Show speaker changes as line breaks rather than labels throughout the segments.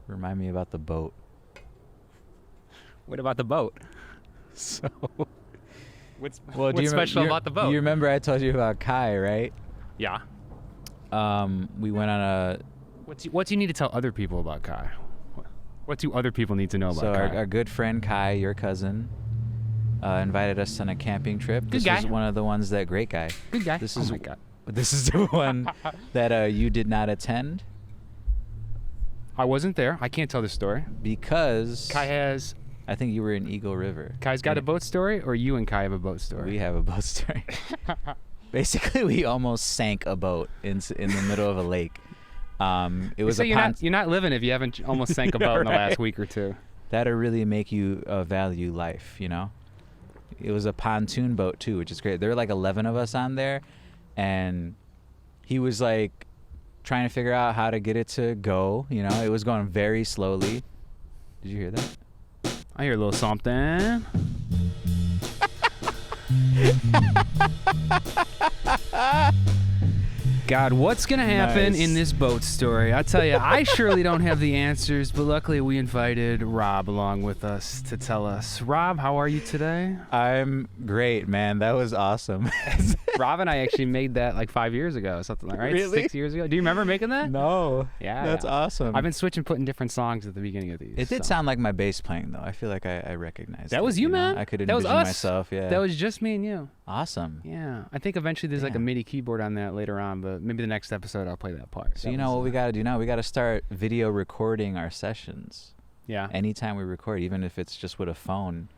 Remind me about the boat.
What about the boat?
So,
What's
do
special about the boat?
You remember I told you about Kai, right?
Yeah.
We went on a.
What do you need to tell other people about Kai? What do other people need to know about Kai?
So our good friend Kai, your cousin, invited us on a camping trip.
Good guy.
This is one of the ones that great guy.
Good guy.
This
oh
is
my God.
This is the one that you did not attend
I wasn't there. I can't tell the story.
because
Kai has.
I think you were in Eagle River.
Kai's got a boat story, or you and Kai have a boat story?
We have a boat story. Basically, we almost sank a boat in the middle of a lake. It was
so
a
you're not living if you haven't almost sank a boat in the last week or two.
That'll really make you value life, you know? It was a pontoon boat, too, which is great. There were like 11 of us on there, and he was like trying to figure out how to get it to go, you know? It was going very slowly. Did you hear that?
I hear a little something. God, what's going to happen
Nice.
in this boat story? I tell you, I surely don't have the answers, but luckily we invited Rob along with us to tell us. Rob, how are you today?
I'm great, man. That was awesome.
Rob and I actually made that like 5 years ago, something like that, right?
Really?
6 years ago. Do you remember making that?
No.
Yeah.
That's awesome.
I've been putting different songs at the beginning of these.
It did
so.
sound like my bass playing, though. I feel like I recognized
That
it,
was you,
know?
man.
I could
That was
envision
us.
myself, yeah.
That was just me and you.
Awesome.
Yeah. I think eventually there's like a
Damn.
MIDI keyboard on that later on, but maybe the next episode I'll play that part.
So
That
you know
was,
what we got to do now? We got to start video recording our sessions.
Yeah.
Anytime we record, even if it's just with a phone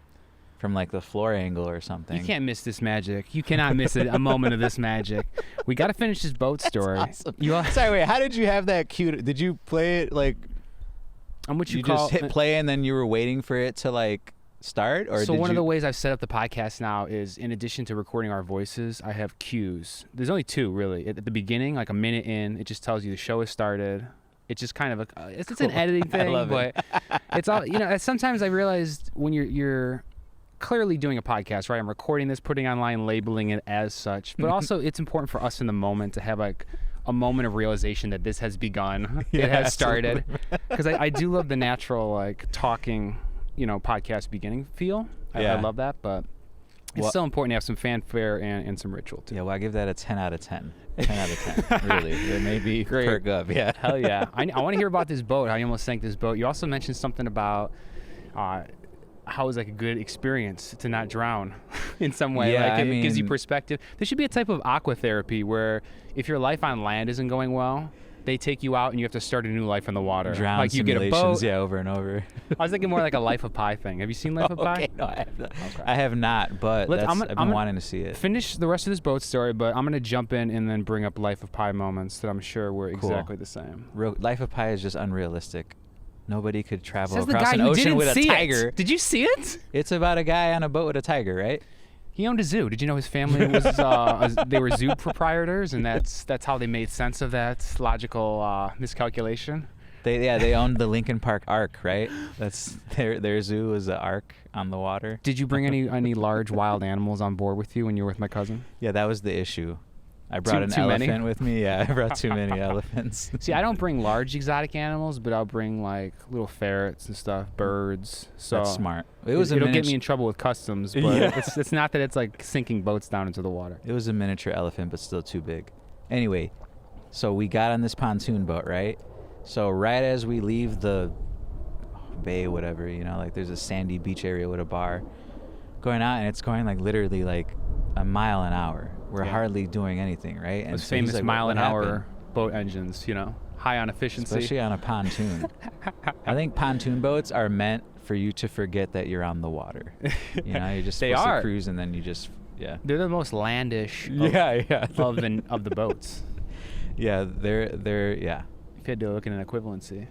from like the floor angle or something.
You can't miss this magic. You cannot miss a moment of this magic. We got to finish this boat story.
Awesome.
You
Sorry, wait. How did you have that cue? Did you play it like
I'm what you,
you
call
just hit play and then you were waiting for it to like start? Or
So
did
one
you...
of the ways I've set up the podcast now is, in addition to recording our voices, I have cues. There's only two really. At the beginning, like a minute in, it just tells you the show has started. It's just kind of it's
Cool.
an editing thing,
love it.
but it's all sometimes I realized when you're clearly doing a podcast, right? I'm recording this, putting online, labeling it as such, but also it's important for us in the moment to have like a moment of realization that this has begun,
Yeah,
it has started,
absolutely.
because I do love the natural like talking, podcast beginning feel. I
Yeah.
love that, but it's
Well-
still important to have some fanfare and some ritual too.
Yeah, well, I give that a 10 out of 10. 10 out of 10. Really. It may be
Great.
perk up, yeah.
Hell yeah. I want to hear about this boat, how you almost sank this boat. You also mentioned something about how it was like a good experience to not drown in some way.
Yeah,
like it gives you
mean-
perspective. There should be a type of aqua therapy where if your life on land isn't going well, they take you out and you have to start a new life in the water.
Drown
like you get a
simulations,
boat.
yeah, over and over.
I was thinking more like a Life of Pi thing. Have you seen Life of Pi?
Okay, no, I have not.
Okay.
I have not, but
Let's-
I've
I'm
been wanting to see it.
Finish the rest of this boat story, but I'm going to jump in and then bring up Life of Pi moments that I'm sure were
Cool.
exactly the same.
Life of Pi is just unrealistic. Nobody could travel
Says the
across
guy
an
who
ocean
didn't
with a
see
tiger.
it. Did you see it?
It's about a guy on a boat with a tiger, right?
He owned a zoo. Did you know his family was they were zoo proprietors, and that's how they made sense of that logical miscalculation.
They owned the Lincoln Park Ark, right? That's their zoo was an ark on the water.
Did you bring any large wild animals on board with you when you were with my cousin?
Yeah, that was the issue. I brought an
too many?
elephant with me. Yeah, I brought too many elephants.
See, I don't bring large exotic animals, but I'll bring like little ferrets and stuff, birds. So
That's smart.
It'll get me in trouble with customs, but
Yeah.
it's not that it's like sinking boats down into the water.
It was a miniature elephant, but still too big. Anyway, so we got on this pontoon boat, right? So right as we leave the bay, whatever, like there's a sandy beach area with a bar, going out, and it's going like literally like a mile an hour. We're
Yeah.
hardly doing anything, right? And
Those
so he's
famous
like,
mile
"What
an hour
happened?"
boat engines, high on efficiency.
Especially on a pontoon. I think pontoon boats are meant for you to forget that you're on the water. You're just
They
supposed
are.
to cruise, and then you just yeah.
They're the most landish
Yeah.
of the boats.
Yeah, they're yeah.
If you had to look at an equivalency.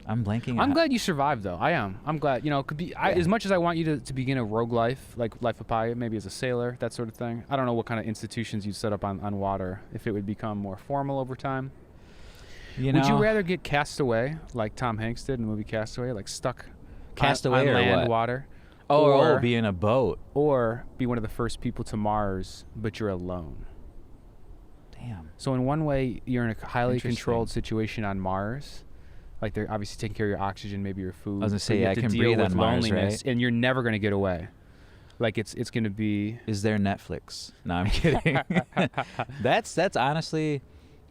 I'm blanking.
I'm
out.
glad you survived, though. I am. I'm glad. It could be as much as I want you to begin a rogue life, like Life of Pi, maybe as a sailor, that sort of thing. I don't know what kind of institutions you'd set up on water, if it would become more formal over time. Would you rather get cast away, like Tom Hanks did in the movie Castaway, like stuck
Cast
on
away or
land,
what?
water?
or be in a boat?
Or be one of the first people to Mars, but you're alone.
Damn.
So in one way, you're in a highly
Interesting.
controlled situation on Mars, Like they're obviously taking care of your oxygen, maybe your food.
I was gonna say,
but you
yeah,
have
I
to
can
deal
breathe
with
on Mars,
loneliness,
right?
and you're never gonna get away. Like it's gonna be.
Is there Netflix? No, I'm kidding. That's honestly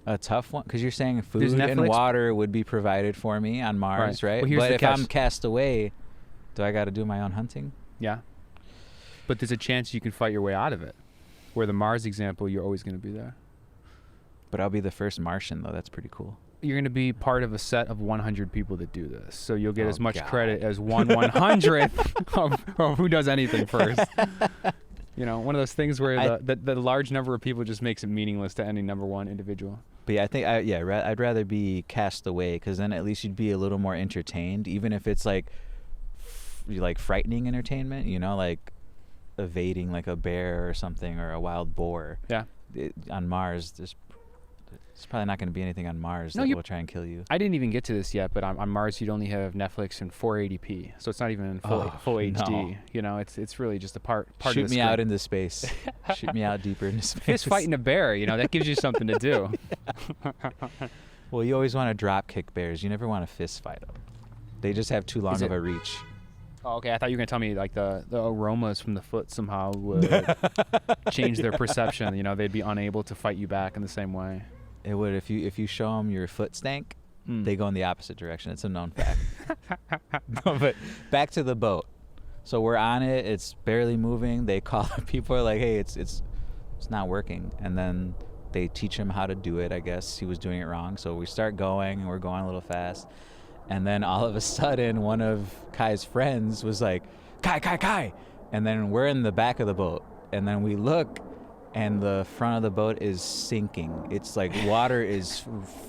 a tough one, because you're saying food and
Netflix?
water would be provided for me on Mars, right?
Well, here's
but
the
if
catch.
I'm cast away, do I got to do my own hunting?
Yeah. But there's a chance you can fight your way out of it. Where the Mars example, you're always gonna be there.
But I'll be the first Martian, though. That's pretty cool.
You're going to be part of a set of 100 people that do this. So you'll get
Oh,
as much
God.
credit as 1/100th of who does anything first. You know, one of those things where the large number of people just makes it meaningless to any number one individual.
But yeah, I think I'd rather be cast away, because then at least you'd be a little more entertained, even if it's like frightening entertainment, you know, like evading like a bear or something, or a wild boar.
Yeah.
On Mars, there's probably not going to be anything on Mars that will try and kill you.
I didn't even get to this yet, but on Mars you'd only have Netflix in 480p, so it's not even in full HD.
No.
You know, it's really just a part
Shoot
of the
me out
script.
into space. Shoot me out deeper into space.
Fist fighting a bear, you know, that gives you something to do.
Well, you always want to drop kick bears. You never want to fist fight them. They just have too long of a reach.
Oh, okay. I thought you were going to tell me like the aromas from the foot somehow would change their perception. You know, they'd be unable to fight you back in the same way.
It would if you show them your foot stank, they go in the opposite direction. It's a known fact. No, but back to the boat. So we're on it. It's barely moving. They call people are like, hey, it's not working, and then they teach him how to do it. I guess he was doing it wrong. So we start going, and we're going a little fast. And then all of a sudden, one of Kai's friends was like, Kai. And then we're in the back of the boat. And then we look, and the front of the boat is sinking. It's like water is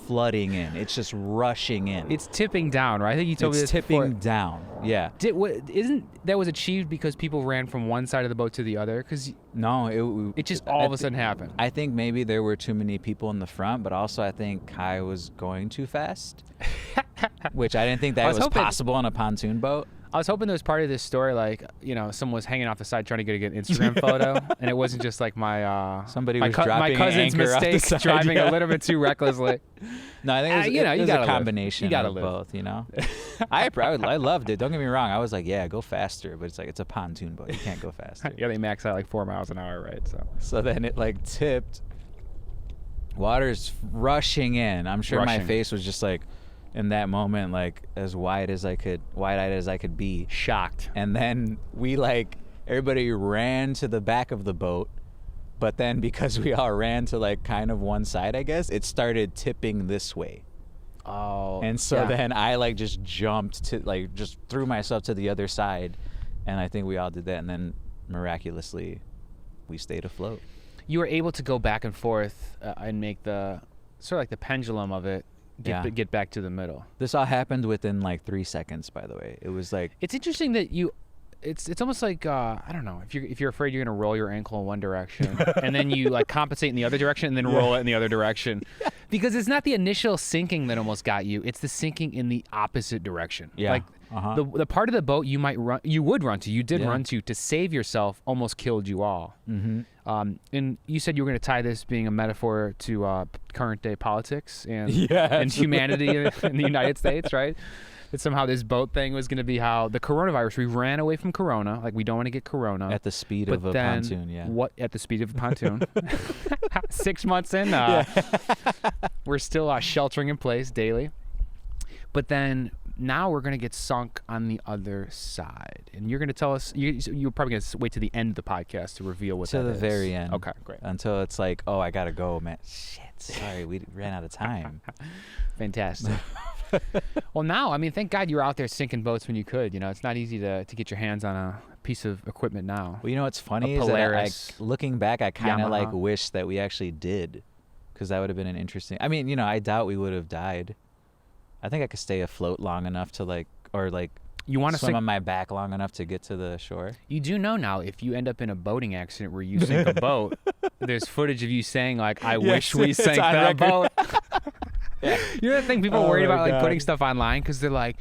flooding in. It's just rushing in.
It's tipping down, right? I think you told me
It's
this
tipping
before.
down. Yeah.
Isn't that was achieved because people ran from one side of the boat to the other? Because
No,
it just all of a sudden happened.
I think maybe there were too many people in the front, but also I think Kai was going too fast, which I didn't think that was possible on a pontoon boat.
I was hoping there was part of this story, like, you know, someone was hanging off the side trying to get an Instagram photo, and it wasn't just like
somebody was dropping
my cousin's
an anchor off the
mistake
side,
driving a little bit too recklessly.
No, I think it was,
you gotta
a combination
live.
of both, you know. I loved it. Don't get me wrong. I was like, yeah, go faster, but it's like it's a pontoon boat. You can't go faster.
Yeah, they max out like 4 miles an hour, right? So
then it like tipped. Water's rushing in. I'm sure my face was just like, in that moment, like as wide-eyed as I could be.
Shocked.
And then everybody ran to the back of the boat, but then because we all ran to like kind of one side, I guess, it started tipping this way.
Oh.
And so then I like just jumped to just threw myself to the other side, and I think we all did that, and then miraculously we stayed afloat.
You were able to go back and forth and make the sort of like the pendulum of it get back to the middle.
This all happened within like 3 seconds, by the way. It was like,
it's interesting that it's almost like I don't know, if you're afraid you're gonna roll your ankle in one direction and then you like compensate in the other direction and then roll it in the other direction, because it's not the initial sinking that almost got you, it's the sinking in the opposite direction. Like the part of the boat you would run to save yourself almost killed you all. And you said you were going to tie this being a metaphor to current day politics and humanity in the United States, right? That somehow this boat thing was going to be how the coronavirus, we ran away from corona, like we don't want to get corona.
At the speed of a pontoon,
At the speed of a pontoon. 6 months in, we're still sheltering in place daily. But then now we're going to get sunk on the other side. And you're going to tell us, you're probably going to wait to the end of the podcast to reveal what that is.
To the very end.
Okay, great.
Until it's like, oh, I got to go, man. Shit, sorry, we ran out of time.
Fantastic. Well, now, I mean, thank God you were out there sinking boats when you could. You know, it's not easy to get your hands on a piece of equipment now.
Well, you know what's funny is that looking back, I kind of like wish that we actually did, because that would have been an interesting. I mean, you know, I doubt we would have died. I think I could stay afloat long enough to you want to swim on my back long enough to get to the shore.
You do know now, if you end up in a boating accident where you sink a boat, there's footage of you saying like, "I wish we sank that boat." You know that thing people are
Oh
worried
my
about, like
God.
putting stuff online because they're like,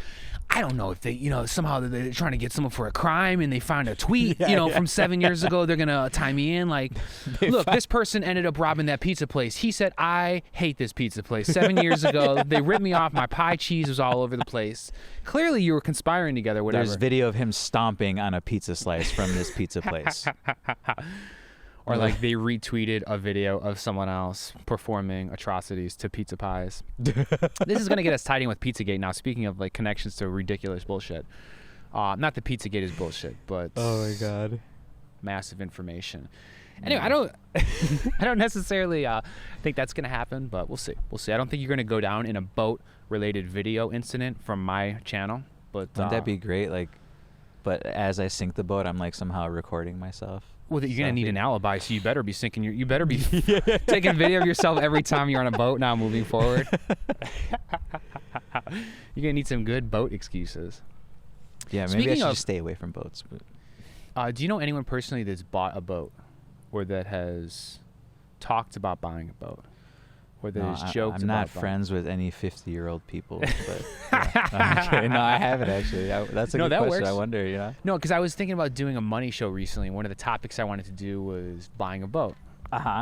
I don't know if they, somehow they're trying to get someone for a crime and they find a tweet, from 7 years ago. They're gonna tie me in. Like, look, this person ended up robbing that pizza place. He said, I hate this pizza place. 7 years ago, they ripped me off. My pie cheese was all over the place. Clearly, you were conspiring together. Whatever.
There's video of him stomping on a pizza slice from this pizza place.
Or like they retweeted a video of someone else performing atrocities to pizza pies. This is gonna get us tied in with Pizzagate now. Speaking of like connections to ridiculous bullshit, not that Pizzagate is bullshit, but
Oh my God.
massive information. Anyway, I don't I don't necessarily think that's gonna happen, but we'll see. We'll see. I don't think you're gonna go down in a boat-related video incident from my channel, but
Wouldn't that be great? Like, but as I sink the boat, I'm like somehow recording myself.
well, you're gonna need an alibi, so you better be sinking you better be taking video of yourself every time you're on a boat now moving forward. You're gonna need some good boat excuses.
Yeah, maybe
Speaking
I should
of-
just stay away from boats. But
Do you know anyone personally that's bought a boat, or that has talked about buying a boat, or that has joked
I'm
about
not
buying-
friends with any 50-year-old people. But yeah. Okay, no, I haven't actually. That's a
No,
good
that
question.
works.
I wonder,
No, because I was thinking about doing a money show recently. And one of the topics I wanted to do was buying a boat.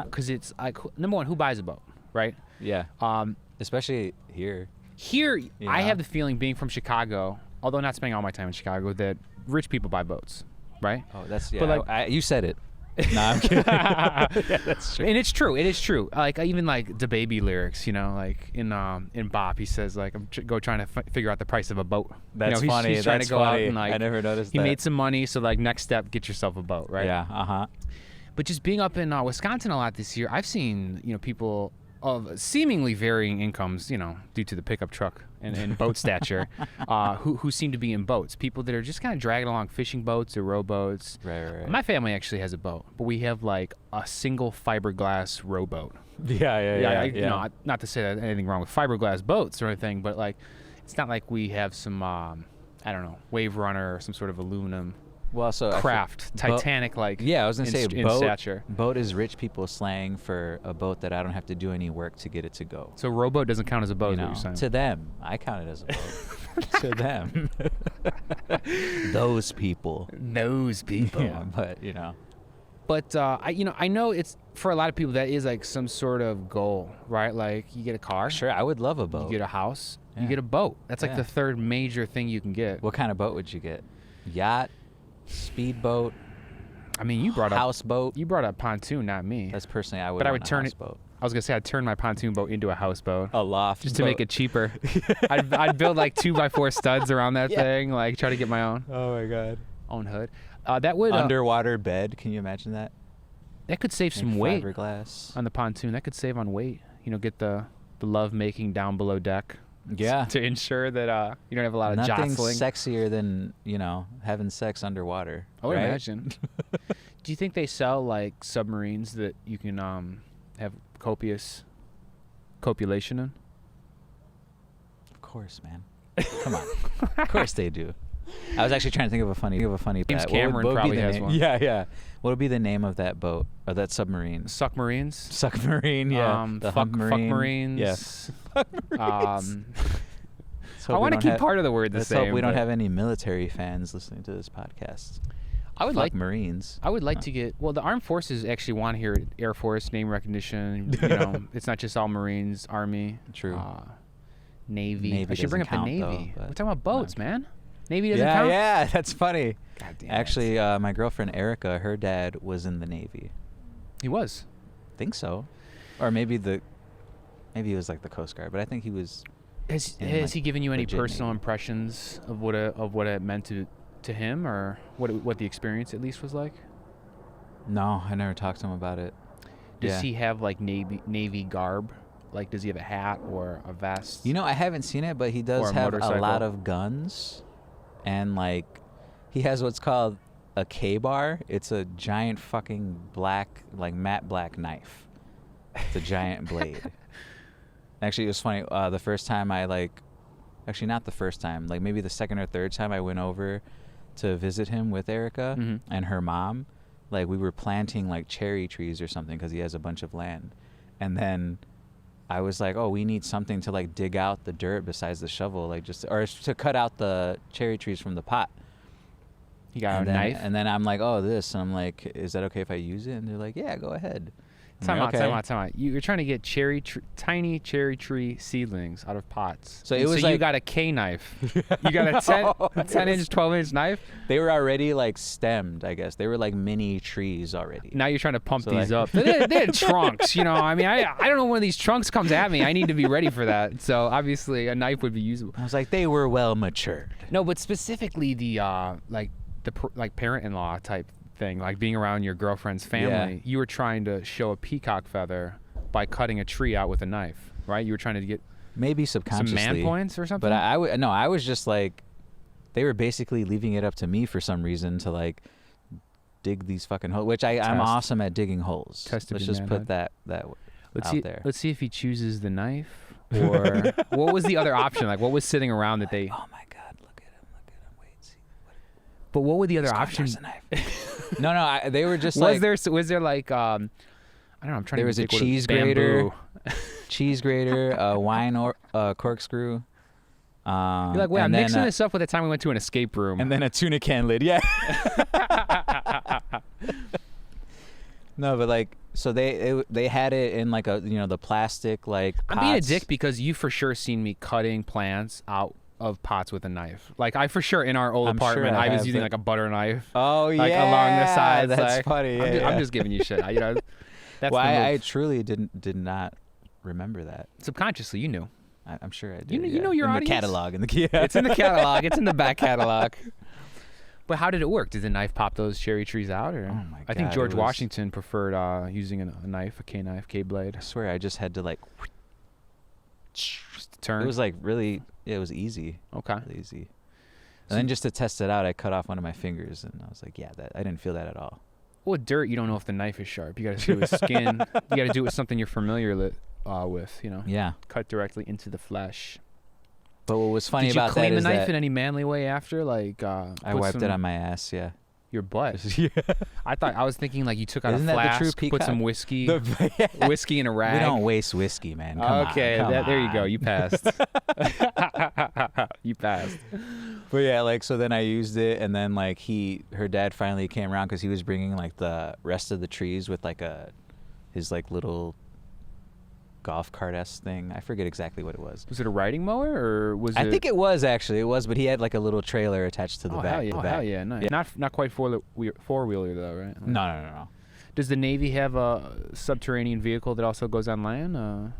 Because it's like, number one, who buys a boat, right?
Yeah. Especially here.
Here,
Yeah.
I have the feeling, being from Chicago, although not spending all my time in Chicago, that rich people buy boats, right?
Oh, that's yeah.
But, like-
you said it. No, I'm kidding. Yeah, that's true.
And it's true. It is true. Like even like the baby lyrics, like in Bop, he says like I'm trying to figure out the price of a boat.
That's
he's,
funny.
He's trying
That's
to go
funny.
out and like
I never noticed
he
that.
made some money. So like next step, get yourself a boat, right?
Yeah.
But just being up in Wisconsin a lot this year, I've seen people of seemingly varying incomes, due to the pickup truck and boat stature, who seem to be in boats. People that are just kind of dragging along fishing boats or rowboats.
Right.
My family actually has a boat, but we have like a single fiberglass rowboat.
Yeah.
Not to say that anything wrong with fiberglass boats or anything, but like, it's not like we have some, I don't know, Wave Runner or some sort of aluminum
Well, so
craft, Titanic like.
Yeah, I was gonna say
in
boat.
stature.
Boat is rich people slang for a boat that I don't have to do any work to get it to go.
So rowboat doesn't count as a boat,
You
is what
know,
you're saying?
to them, I count it as a boat. To them, those people.
Those people.
Yeah, but
But I know it's for a lot of people that is like some sort of goal, right? Like you get a car,
sure, I would love a boat.
you get a house,
Yeah.
you get a boat. That's like
Yeah.
the third major thing you can get.
What kind of boat would you get? Yacht, speedboat,
I mean, you brought
houseboat.
You brought up pontoon, not me.
That's personally I would.
But I
want
would
a
turn it-
houseboat.
I was gonna say I'd turn my pontoon boat into a houseboat.
A loft,
Just to make it cheaper. I'd build like 2x4 studs around that
Yeah.
thing, like try to get my
Oh my god.
own hood. That would
Underwater bed. Can you imagine that?
that could save some
Make
weight
Fiberglass.
on the pontoon. That could save on weight. Get the love making down below deck.
Yeah.
To ensure that you don't have a lot of
Nothing's
jostling.
sexier than having sex underwater.
I would
right?
imagine. Do you think they sell like submarines that you can have copious copulation in?
Of course, man. Come on. Of course they do. I was actually trying to think of a funny.
James
bet.
Cameron
what would be
probably
the
has
name?
one.
Yeah. What would be the name of that boat or that submarine?
Submarines.
Submarine. Yeah. The
fuck
Submarine.
Marines.
Yes.
I want to keep part of the word the
Let's
same.
hope we don't
but
have any military fans listening to this podcast.
I would
Fuck
like.
Marines.
I would like to get. Well, the armed forces actually want here Air Force name recognition. It's not just all Marines, Army.
True.
Navy.
Navy
I should bring up
doesn't
the
count,
Navy.
though,
We're
but
talking about boats, man. Navy doesn't
Yeah,
count.
yeah, that's funny.
God damn it.
Actually, my girlfriend Erica, her dad was in the Navy.
he was.
Think so, or maybe it was like the Coast Guard, but I think he was.
Has
in,
has
like,
he given you any
legit
personal
Navy.
impressions of what it meant to him, or what the experience at least was like?
No, I never talked to him about it.
Does
Yeah.
he have like Navy garb? Like, does he have a hat or a vest?
I haven't seen it, but he does
Or a
have a
motorcycle.
lot of guns, and like, he has what's called a KBar. It's a giant fucking black, like matte black knife. It's a giant blade. Actually, it was funny. The first time actually not the first time, like maybe the second or third time I went over to visit him with Erica
Mhm.
and her mom, like we were planting like cherry trees or something because he has a bunch of land, and then I was like, oh, we need something to like dig out the dirt besides the shovel, like just or to cut out the cherry trees from the pot.
You got a knife?
And then I'm like, oh, this. And I'm like, is that okay if I use it? And they're like, yeah, go ahead.
Time out. You're trying to get tiny cherry tree seedlings out of pots.
So it was
so
like,
you got a K knife. You got a 10-inch, 12-inch knife?
They were already like stemmed, I guess. They were like mini trees already.
Now you're trying to pump these up. They had trunks, you know. I mean, I don't know when one of these trunks comes at me. I need to be ready for that. So obviously a knife would be usable.
I was like, they were well matured.
No, but specifically the parent-in-law type thing, like being around your girlfriend's family, you were trying to show a peacock feather by cutting a tree out with a knife, right? You were trying to get
maybe subconsciously
some man points or something.
But I was just like, they were basically leaving it up to me for some reason to like dig these fucking holes, which I'm awesome at digging holes. Let's just put that out there.
Let's see if he chooses the knife, or what was the other option? Like, what was sitting around that they?
Oh my God, look at him! Wait, see.
But what would the other option?
No, they were just
was there like I don't know, I'm trying
there
to
was a cheese grater, a wine corkscrew.
You're like, wait, I'm mixing this up with the time we went to an escape room.
And then a tuna can lid, yeah. No, but like, so they had it in like the plastic like pots.
I'm being a dick because you for sure seen me cutting plants out of pots with a knife. Like I for sure in our old apartment, I was using like a butter knife.
Oh yeah,
like along the sides.
That's
like,
funny. Yeah,
I'm just giving you shit. That's
I truly did not remember that.
Subconsciously, you knew.
I'm sure I did.
You know your audience.
The catalog
It's in the catalog. It's in the back catalog. But how did it work? Did the knife pop those cherry trees out? Or?
Oh my God,
I think George Washington preferred using a knife, a K-knife, K-blade.
I swear, I just had to like
just turn.
It was like really, it was easy.
Okay.
Really easy. And then just to test it out, I cut off one of my fingers, and I was like, yeah, I didn't feel that at all.
Well, dirt, you don't know if the knife is sharp. You got to do it with skin. You got to do it with something you're familiar with, you know.
Yeah.
Cut directly into the flesh.
But what was funny about that is
Did you clean the knife in any manly way after? Like,
I wiped it on my ass, yeah.
Your butt?
Yeah.
I was thinking like you took out
Isn't
a flask,
that the true
put some whiskey, whiskey in a rag.
We don't waste whiskey, man. Come on.
There you go. You passed. You passed.
But yeah, like, so then I used it, and then like her dad finally came around because he was bringing like the rest of the trees with like his like little golf cart-esque thing. I forget exactly what it was.
Was it a riding mower or was it?
I think it was actually. It was, but he had like a little trailer attached to the back.
Hell yeah, nice. Yeah. Not quite four-wheeler though, right? Like,
No.
Does the Navy have a subterranean vehicle that also goes on land?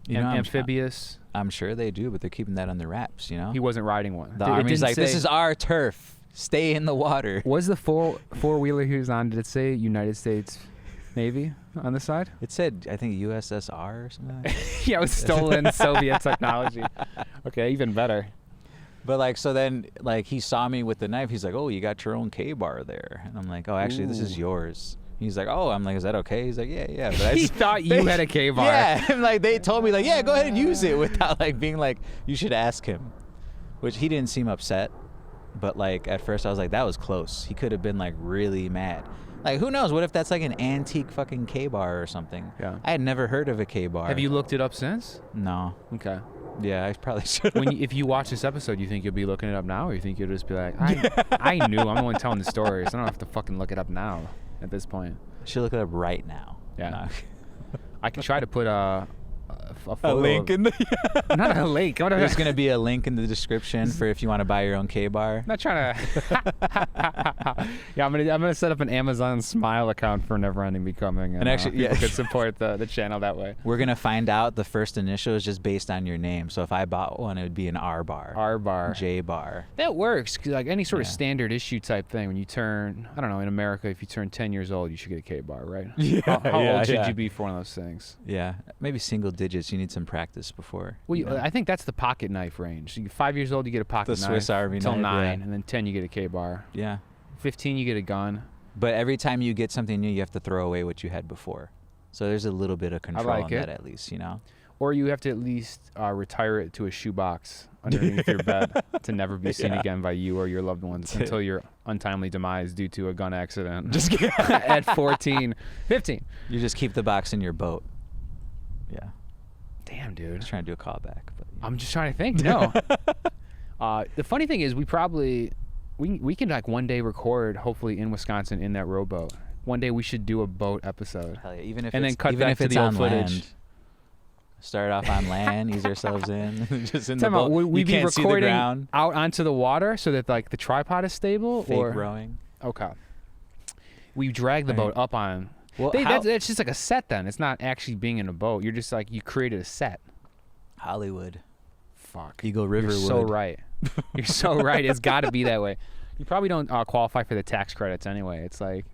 Amphibious?
I'm sure they do, but they're keeping that under wraps, you know?
He wasn't riding one.
The Army's like, this is our turf. Stay in the water.
Was the four-wheeler he was on, did it say United States Navy on the side?
It said, I think, USSR or something like that.
Yeah, it was stolen Soviet technology. Okay, even better.
But like, so then like he saw me with the knife. He's like, oh, you got your own KBar there. And I'm like, oh, actually, this is yours. He's like, oh, I'm like, is that okay? He's like, yeah. But
he thought you had a KBar.
Yeah, and like they told me like, yeah, go ahead and use it without like being like, you should ask him. Which he didn't seem upset. But like at first I was like, that was close. He could have been like really mad. Like, who knows? What if that's like an antique fucking KBar or something?
Yeah.
I had never heard of a KBar.
Have you looked it up since?
No.
Okay.
Yeah, I probably should.
If you watch this episode, you think you'll be looking it up now, or you think you'll just be like, I knew. I'm the one telling the story, so I don't have to fucking look it up now at this point.
I should look it up right now.
Yeah.
No.
I can try to put a
link in the
not a link.
There's gonna be a link in the description for if you want to buy your own KBar.
I'm not trying to. Yeah, I'm gonna set up an Amazon Smile account for Never Ending Becoming, and actually, people could support the channel that way.
We're gonna find out the first initial is just based on your name. So if I bought one, it would be an R bar.
R bar.
J bar.
That works. 'Cause like any sort of standard issue type thing, when you turn, I don't know, in America, if you turn 10 years old, you should get a KBar, right?
Yeah.
How old should you be for one of those things?
Yeah, maybe single digits. You need some practice before.
Well, I think that's the pocket knife range. So 5 years old, you get a pocket knife.
The Swiss Army knife.
Until 9, and then 10, you get a KBar.
Yeah.
15, you get a gun.
But every time you get something new, you have to throw away what you had before. So there's a little bit of control on that, at least, you know.
Or you have to at least retire it to a shoebox underneath your bed to never be seen again by you or your loved ones until your untimely demise due to a gun accident. Just at 14, 15.
You just keep the box in your boat. Yeah.
Damn, dude.
I'm just trying to do a callback. But,
I'm just trying to think. No. The funny thing is, we can like one day record, hopefully in Wisconsin, in that rowboat. One day we should do a boat episode.
Hell yeah. Even if
And
it's,
then cut
even
back
if
to
it's
the old
on
footage.
land. Start off on land, ease ourselves in, just in the
Talking about,
boat.
would we
You
be
can't see the
recording
ground.
out onto the water so that like the tripod is stable?
Fake
or
rowing.
Okay. We drag the boat up on.
Well,
That's just like a set then. It's not actually being in a boat. You're just like, you created a set.
Hollywood.
Fuck.
Eagle Riverwood.
You're so right. You're so right. It's got to be that way. You probably don't qualify for the tax credits anyway. It's like,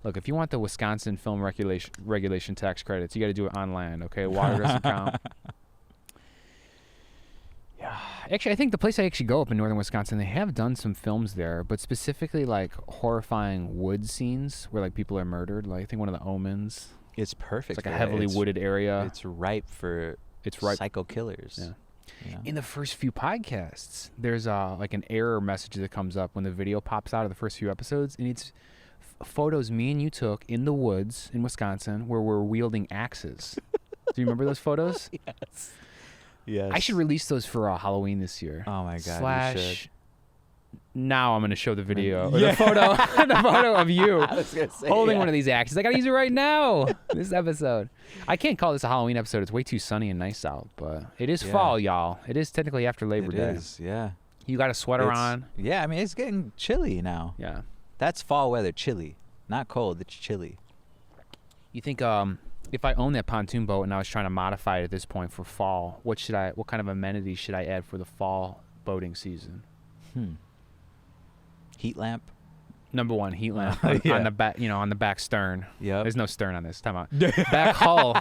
look, if you want the Wisconsin film regulation tax credits, you got to do it on land, okay? Water doesn't count. Yeah. Actually, I think the place I actually go up in northern Wisconsin, they have done some films there, but specifically like horrifying wood scenes where like people are murdered. Like I think one of the Omens.
It's perfect.
It's like a heavily wooded area.
It's ripe for psycho killers.
Yeah.
You know?
In the first few podcasts, there's like an error message that comes up when the video pops out of the first few episodes, and it's photos me and you took in the woods in Wisconsin where we're wielding axes. Do you remember those photos?
Yes. Yes.
I should release those for Halloween this year.
Oh my god. You should.
Now I'm going to show the video. Or
Yeah.
the photo of you
I was gonna say,
holding
yeah.
one of these axes. I got to use it right now. This episode. I can't call this a Halloween episode. It's way too sunny and nice out. But it is fall, y'all. It is technically after Labor Day.
It is, yeah.
You got a sweater on.
Yeah, I mean, it's getting chilly now.
Yeah.
That's fall weather, chilly. Not cold, it's chilly.
You think if I own that pontoon boat and I was trying to modify it at this point for fall, what kind of amenities should I add for the fall boating season?
Heat lamp.
Number one, heat lamp
Yeah.
on the back, on the back stern.
Yep.
There's no stern on this. Time out. Back hull.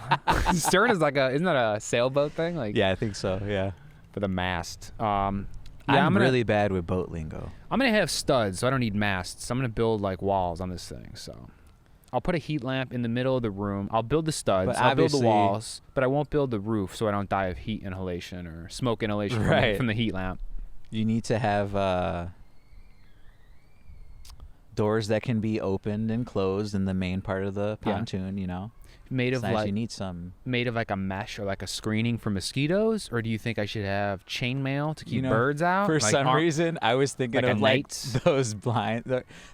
Stern is isn't that a sailboat thing? Like
Yeah, I think so. Yeah.
for the mast.
I'm really bad with boat lingo.
I'm gonna have studs, so I don't need masts. I'm gonna build like walls on this thing. So I'll put a heat lamp in the middle of the room. I'll build the studs.
But
I'll build the
obviously-
walls, but I won't build the roof, so I don't die of heat inhalation or smoke inhalation
Right.
from the heat lamp.
You need to have doors that can be opened and closed in the main part of the pontoon.
Made
It's
of
nice.
like
You need some.
made of like a mesh or like a screening for mosquitoes, or do you think I should have chainmail to keep birds out?
For
Like
some reason, I was thinking
like
of
a
like
knight's?
those blinds,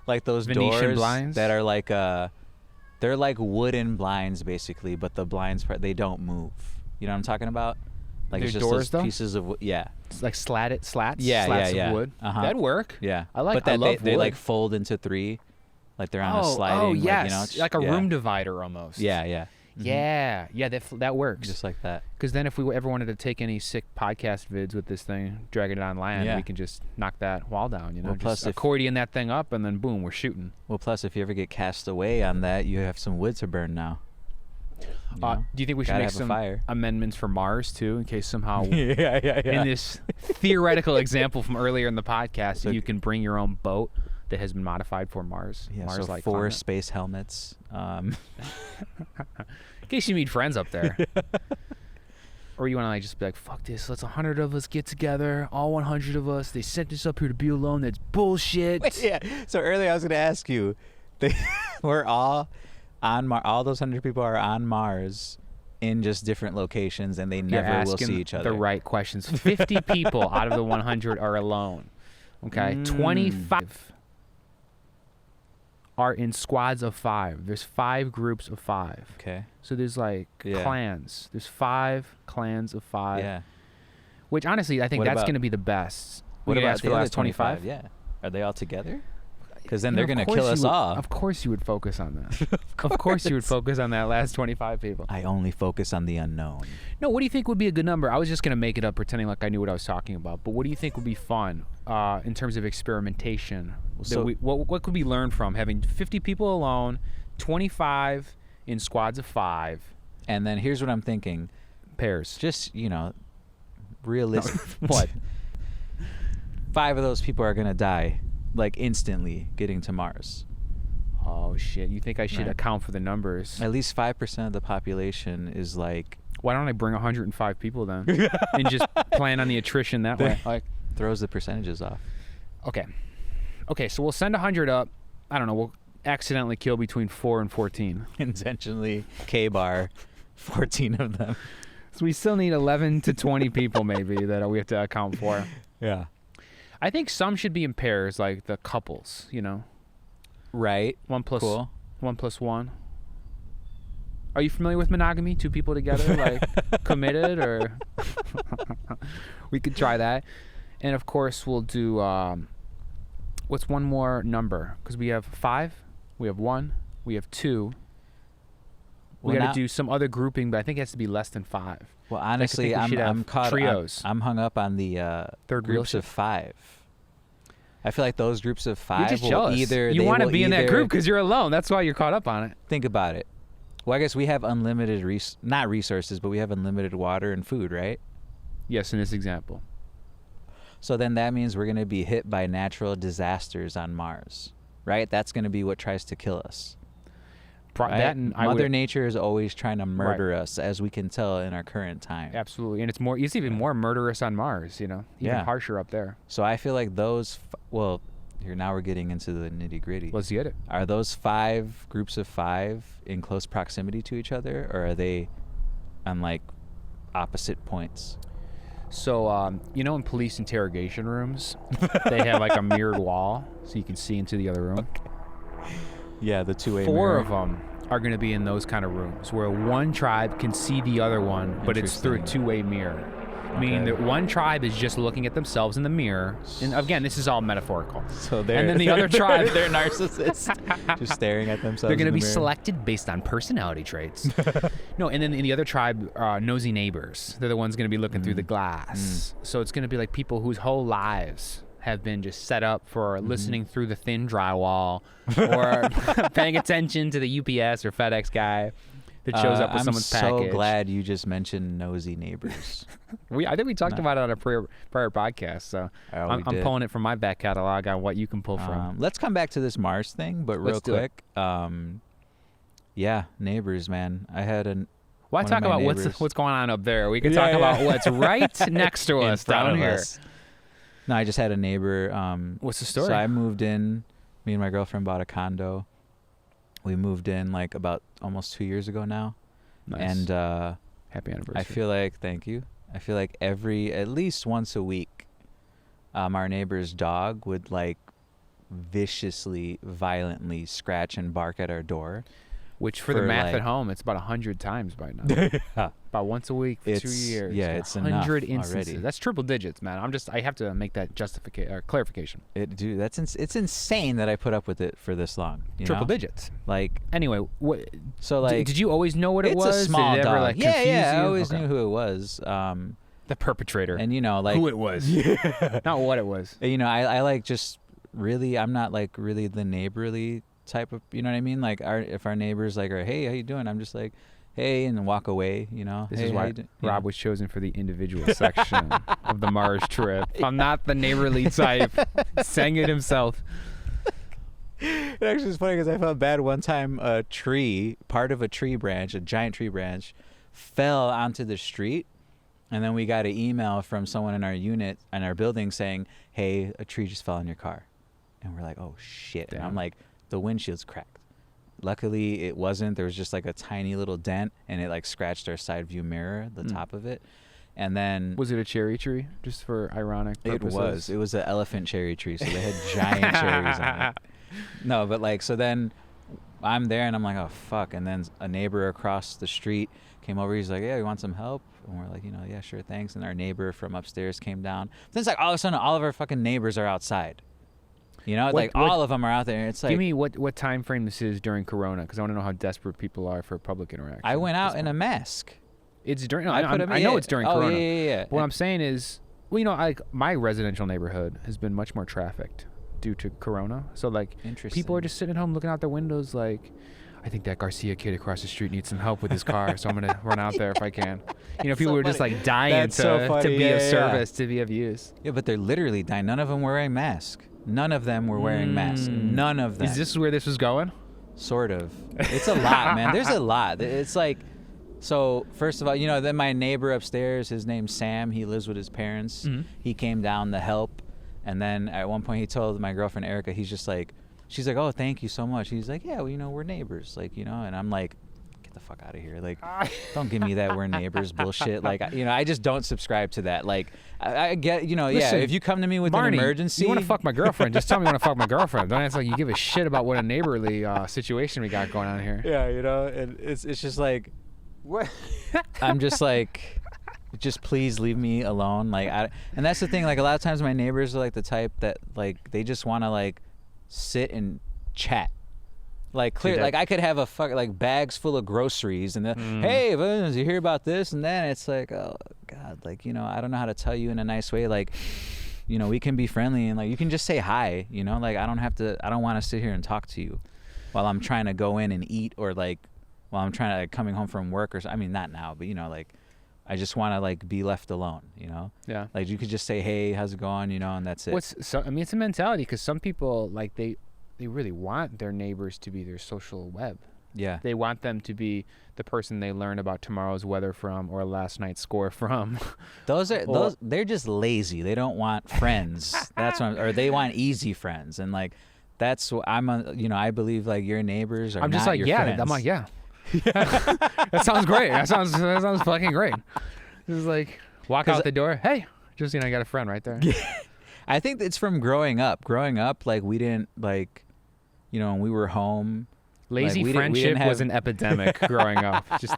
like those
Venetian
doors
blinds?
that are like they're like wooden blinds basically, but the blinds part they don't move. You know what I'm talking about? Like
They're
it's just
doors,
those
though?
pieces of yeah,
It's like slats
Yeah,
slats
yeah.
of wood.
Uh-huh.
That'd work.
yeah.
I like-
But that
I love
they
wood.
like fold into three, like they're on a sliding.
Oh,
like,
yes, like a
yeah.
room divider almost.
Yeah, yeah. Mhm.
Yeah, that works.
Just like that.
Because then if we ever wanted to take any sick podcast vids with this thing, dragging it on land,
Yeah.
we can just knock that wall down,
Well, plus
just
if-
accordion that thing up, and then boom, we're shooting.
Well, plus if you ever get cast away on that, you have some wood to burn now. You know?
Do you think we should
Gotta
make
have a
some
fire.
amendments for Mars too, in case somehow
yeah.
in this theoretical example from earlier in the podcast,
So-
you can bring your own boat that has been modified for Mars.
Yeah,
Mars
so
like
4
climate.
space helmets.
In case you meet friends up there. Or you want to like just be like, fuck this, let's 100 of us get together, all 100 of us. They sent us up here to be alone. That's bullshit.
Yeah. So earlier I was going to ask you, we're all on Mars. All those 100 people are on Mars in just different locations, and they
You're
never will
asking
see each other.
the right questions. 50 people out of the 100 are alone. Okay, 25 are in squads of 5. There's 5 groups of 5.
Okay.
So there's like clans. There's 5 clans of 5.
Yeah.
Which honestly, I think
What
that's
about-
going to be the best.
What
We could
about
ask
the
for the
other
last 25?
Yeah. Are they all together? Because then
You
they're
know,
going
of
to kill
course
us
you would-
all.
Of course you would focus on that. Of course you would focus on that last 25 people.
I only focus on the unknown.
No, what do you think would be a good number? I was just going to make it up pretending like I knew what I was talking about. But what do you think would be fun in terms of experimentation?
So-
What could we learn from having 50 people alone, 25 in squads of 5
And then here's what I'm thinking.
pairs?
Just, realistic.
What?
5 of those people are going to die, like, instantly getting to Mars.
Oh, shit. You think I should
Right.
account for the numbers?
At least 5% of the population is, like,
Why don't I bring 105 people then and just plan on the attrition that way? Like,
throws the percentages off.
Okay, so we'll send 100 up. I don't know. We'll accidentally kill between 4 and 14.
Intentionally KBar 14 of them.
So we still need 11 to 20 people maybe that we have to account for.
Yeah.
I think some should be in pairs, like the couples, you know.
Right.
One plus
Cool.
1 plus 1. Are you familiar with monogamy? 2 people together, like committed, or we could try that. And of course, we'll do what's one more number? Because we have 5, we have 1, we have 2. We
Well,
got
now-
to do some other grouping, but I think it has to be less than 5.
Well, honestly,
we should
I'm
have
caught.
trios.
I'm hung up on the
Third wheel
groups of
ship.
5. I feel like those groups of 5
You're just
will
jealous.
either
You
they
want to
will
be in that
either-
group because you're alone. That's why you're caught up on it.
Think about it. Well, I guess we have unlimited not resources, but we have unlimited water and food, right?
Yes, in this example.
So then that means we're going to be hit by natural disasters on Mars, right? That's going to be what tries to kill us. Right?
That and I
Mother
would,
Nature is always trying to murder us, as we can tell in our current time.
absolutely, and it's even more murderous on Mars. You know, even
Yeah.
harsher up there.
So I feel like those. Well, here now we're getting into the nitty gritty.
Let's get it.
Are those 5 groups of 5 in close proximity to each other, or are they on like opposite points?
So, you know, in police interrogation rooms, they have like a mirrored wall so you can see into the other room.
Yeah, the 2-way
4
mirror.
of them are going to be in those kind of rooms where one tribe can see the other one, but it's through a
Interesting.
2-way mirror. Meaning that one tribe is just looking at themselves in the mirror. And again, this is all metaphorical.
So they're,
And then the other tribe-
they're narcissists, just staring at themselves.
They're going to
in
be
the mirror.
selected based on personality traits. No, and then in the other tribe, nosy neighbors. They're the ones going to be looking through the glass. So it's going to be like people whose whole lives have been just set up for listening through the thin drywall or paying attention to the UPS or FedEx guy that shows up with someone's package.
I'm so glad you just mentioned nosy neighbors.
I think we talked about it on a prior podcast, so
Oh,
I'm
we did.
pulling it from my back catalog on what you can pull from.
Let's come back to this Mars thing, but real
Let's do it.
quick. Yeah, neighbors, man. I had an.
Why
one of
talk
my
about
neighbors-
what's going on up there? We can
Yeah,
talk
yeah.
about what's right next to
in
us
front
down
of
here.
us. No, I just had a neighbor.
What's the story?
So I moved in. Me and my girlfriend bought a condo. We moved in like about almost 2 years ago now.
Nice.
And
Happy anniversary.
I feel like, thank you. I feel like at least once a week, our neighbor's dog would like viciously, violently scratch and bark at our door.
Which for the
for,
math
like-
at home, it's about 100 times by now. About once a week for 2
It's-
years.
yeah, it's enough
100 instances.
already.
That's triple digits, man. I have to make that clarification.
Dude, it's insane that I put up with it for this long. You
Triple
know?
digits.
Like,
Anyway, what?
so like.
Did you always know what it
it's
was?
a small
Did it ever,
dog.
like,
Yeah,
confuse
yeah. I
you?
always
Okay.
knew who it was.
The perpetrator.
And you know, like,
who it was. Not what it was.
you know, I like just really, I'm not like really the neighborly type of, you know what I mean? Like, if our neighbors like are, hey, how you doing? I'm just like, hey, and then walk away. You know.
This
hey,
is
how
why
you you know?
Rob was chosen for the individual section of the Mars trip. I'm not the neighborly type. Sang it himself.
It actually is funny because I felt bad one time. Part of a tree branch, a giant tree branch, fell onto the street, and then we got an email from someone in our unit in our building saying, "Hey, a tree just fell on your car," and we're like, "Oh shit!" And I'm
Damn.
like, "The windshield's cracked." Luckily, it wasn't. There was just like a tiny little dent, and it like scratched our side view mirror, the top of it, and then
Was it a cherry tree? Just for ironic purposes?
it was an elephant cherry tree, so they had giant cherries on it. No, but like, so then I'm there and I'm like, oh fuck. And then a neighbor across the street came over. He's like, yeah, you want some help? And we're like, you know, yeah, sure, thanks. And our neighbor from upstairs came down. Then it's like all of a sudden, all of our fucking neighbors are outside. You know,
What-
all of them are out there. And it's like,
Give me what time frame this is during Corona, because I want to know how desperate people are for public interaction.
I went out
That's
in a
fine.
mask.
It's during. No,
I
I know it's during
oh,
Corona.
Yeah.
But what I'm saying is, well, you know, like my residential neighborhood has been much more trafficked due to Corona. So like,
Interesting.
people are just sitting at home looking out their windows like, I think that Garcia kid across the street needs some help with his car, so I'm gonna run out there if I can. You know, people
so
were just
funny.
like dying
That's
to,
so
to
funny.
be
Yeah,
of
yeah, yeah.
service, to be of use.
Yeah, but they're literally dying. None of them were wearing masks. None of them were wearing masks. None of them.
Is this where this was going?
Sort of. It's a lot, man. There's a lot. It's like, so first of all, you know, then my neighbor upstairs, his name's Sam. He lives with his parents.
Mhm.
He came down to help. And then at one point he told my girlfriend, Erica, he's just like, she's like, oh, thank you so much. He's like, yeah, well, you know, we're neighbors. Like, you know, and I'm like, get the fuck out of here. Like, don't give me that we're neighbors bullshit. Like, I just don't subscribe to that. Like, I get,
Listen,
if you come to me with
Barney,
an emergency.
you want to fuck my girlfriend, just tell me you want to fuck my girlfriend. Don't act like you give a shit about what a neighborly situation we got going on here.
Yeah, and it's just like, what? I'm just like, just please leave me alone. Like, and that's the thing. Like, a lot of times my neighbors are like the type that like they just want to like sit and chat. Like, clear, like I could have a like bags full of groceries, and then hey, did you hear about this? And then it's like, oh God, like I don't know how to tell you in a nice way. Like, we can be friendly, and like you can just say hi. Like I don't want to sit here and talk to you while I'm trying to go in and eat, or like while I'm trying to coming home from work, or I mean not now, but like I just want to like be left alone.
Yeah. Like
you could just say, hey, how's it going? And that's it.
I mean, it's a mentality, because some people like they really want their neighbors to be their social web.
Yeah.
They want them to be the person they learn about tomorrow's weather from, or last night's score from.
They're just lazy. They don't want friends. Or they want easy friends. And like, that's what I believe like your neighbors are
I'm just
not
like,
your
yeah.
friends.
I'm like, yeah. That sounds great. That sounds fucking great. Just like walk out the door. Hey, just, I got a friend right there.
I think it's from growing up. Growing up, like we didn't like, when we were home.
Lazy friendship was an epidemic growing up. Just.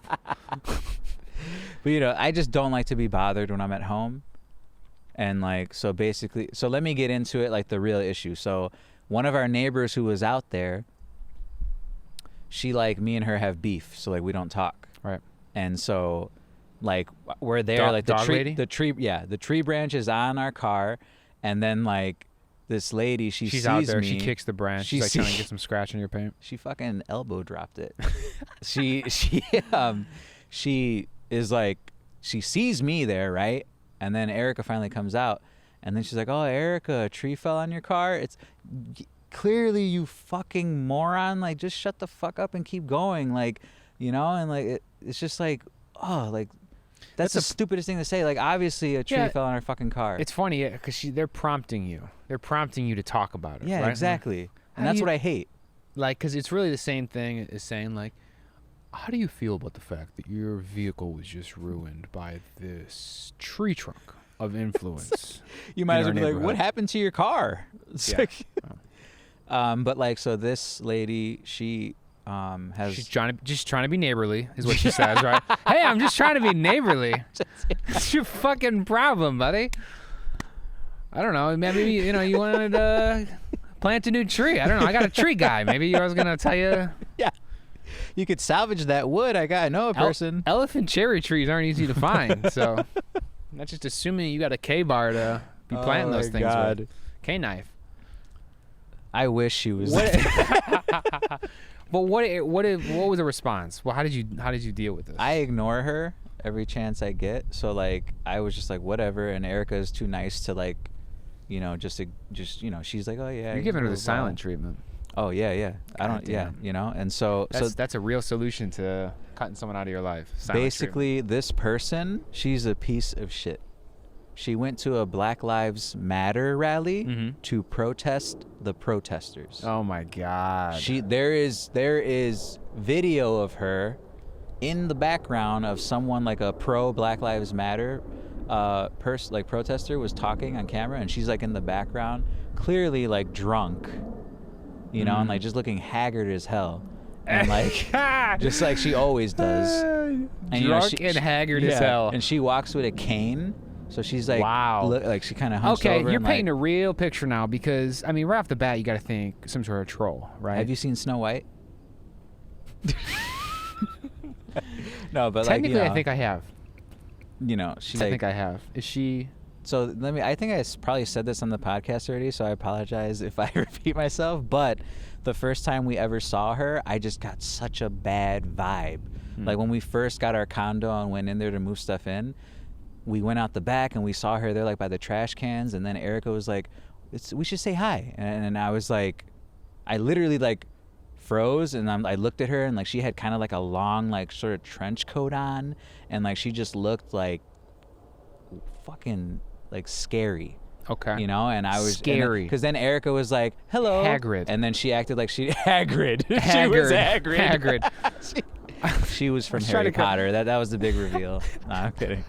But I just don't like to be bothered when I'm at home. And like, so basically, let me get into it, like the real issue. So one of our neighbors who was out there, she like, me and her have beef. So like we don't talk.
Right.
And so like we're there, like the tree branch is on our car. And then like this lady, she's sees
out there.
me.
She kicks the branch. She's like trying to get some scratch on your paint.
She fucking elbow dropped it. she is like, she sees me there, right? And then Erica finally comes out, and then she's like, "Oh, Erica, a tree fell on your car." It's clearly, you fucking moron. Like, just shut the fuck up and keep going. Like, and like it's just like, oh, like. That's the stupidest thing to say. Like, obviously, a tree fell on our fucking car.
It's funny, because they're prompting you. They're prompting you to talk about it.
Yeah,
right?
exactly. And that's what I hate.
Like, because it's really the same thing as saying, like, how do you feel about the fact that your vehicle was just ruined by this tree trunk of influence?
You might as well be like, what happened to your car? It's
yeah.
Like, but like, so this lady, she's
trying to be neighborly, is what she says, right? Hey, I'm just trying to be neighborly. What's your fucking problem, buddy? I don't know. Maybe you wanted to plant a new tree. I don't know. I got a tree guy. Maybe I was gonna tell you.
Yeah. You could salvage that wood. I know a person.
Elephant cherry trees aren't easy to find, so I'm not just assuming you got a KBar to be planting those things with. K-knife.
I wish she was.
But what was the response? Well, how did you deal with this?
I ignore her every chance I get. So like I was just like whatever, and Erica is too nice to like, just she's like, oh yeah.
You're giving her the silent treatment.
Oh yeah. I don't.
Damn.
Yeah, and so
that's a real solution to cutting someone out of your life. Silent
basically,
treatment.
this person, she's a piece of shit. She went to a Black Lives Matter rally to protest the protesters.
Oh my God.
There is video of her in the background of someone like a pro Black Lives Matter protester was talking on camera, and she's like in the background, clearly like drunk, and like just looking haggard as hell. And like, just like she always does. And,
drunk and haggard as hell.
And she walks with a cane. So she's like,
wow.
Like she kind of hunched
over.
over.
You're painting a real picture now, because I mean, right off the bat, you got to think some sort of troll, right?
Have you seen Snow White? No, but
technically, I think I have.
She's
I think I have. Is she?
So I think I probably said this on the podcast already, so I apologize if I repeat myself. But the first time we ever saw her, I just got such a bad vibe. Like when we first got our condo and went in there to move stuff in. We went out the back and we saw her there like by the trash cans, and then Erica was like, we should say hi. And I was like, I literally like froze, and I looked at her, and like she had kind of like a long like sort of trench coat on, and like she just looked like fucking like scary.
Okay.
And I was
scary
because then Erica was like, hello,
Hagrid,
and then she acted like she Hagrid. She was Hagrid. she was from
was trying
Harry
to cut-
Potter. That was the big reveal. Nah, I'm kidding.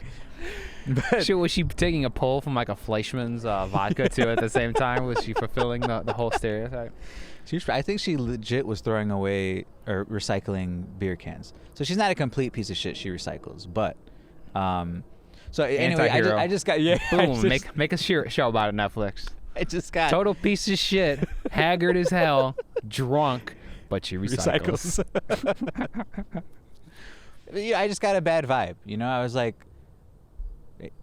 But
Was she taking a pull from like a Fleischmann's vodka too at the same time? Was she fulfilling the whole stereotype?
I think she legit was throwing away or recycling beer cans. So she's not a complete piece of shit. She recycles, but so anyway,
Anti-hero.
I just got
Boom! Make a show about it, Netflix.
I just got
Total piece of shit, haggard as hell, drunk, but she recycles.
Yeah, I just got a bad vibe. I was like,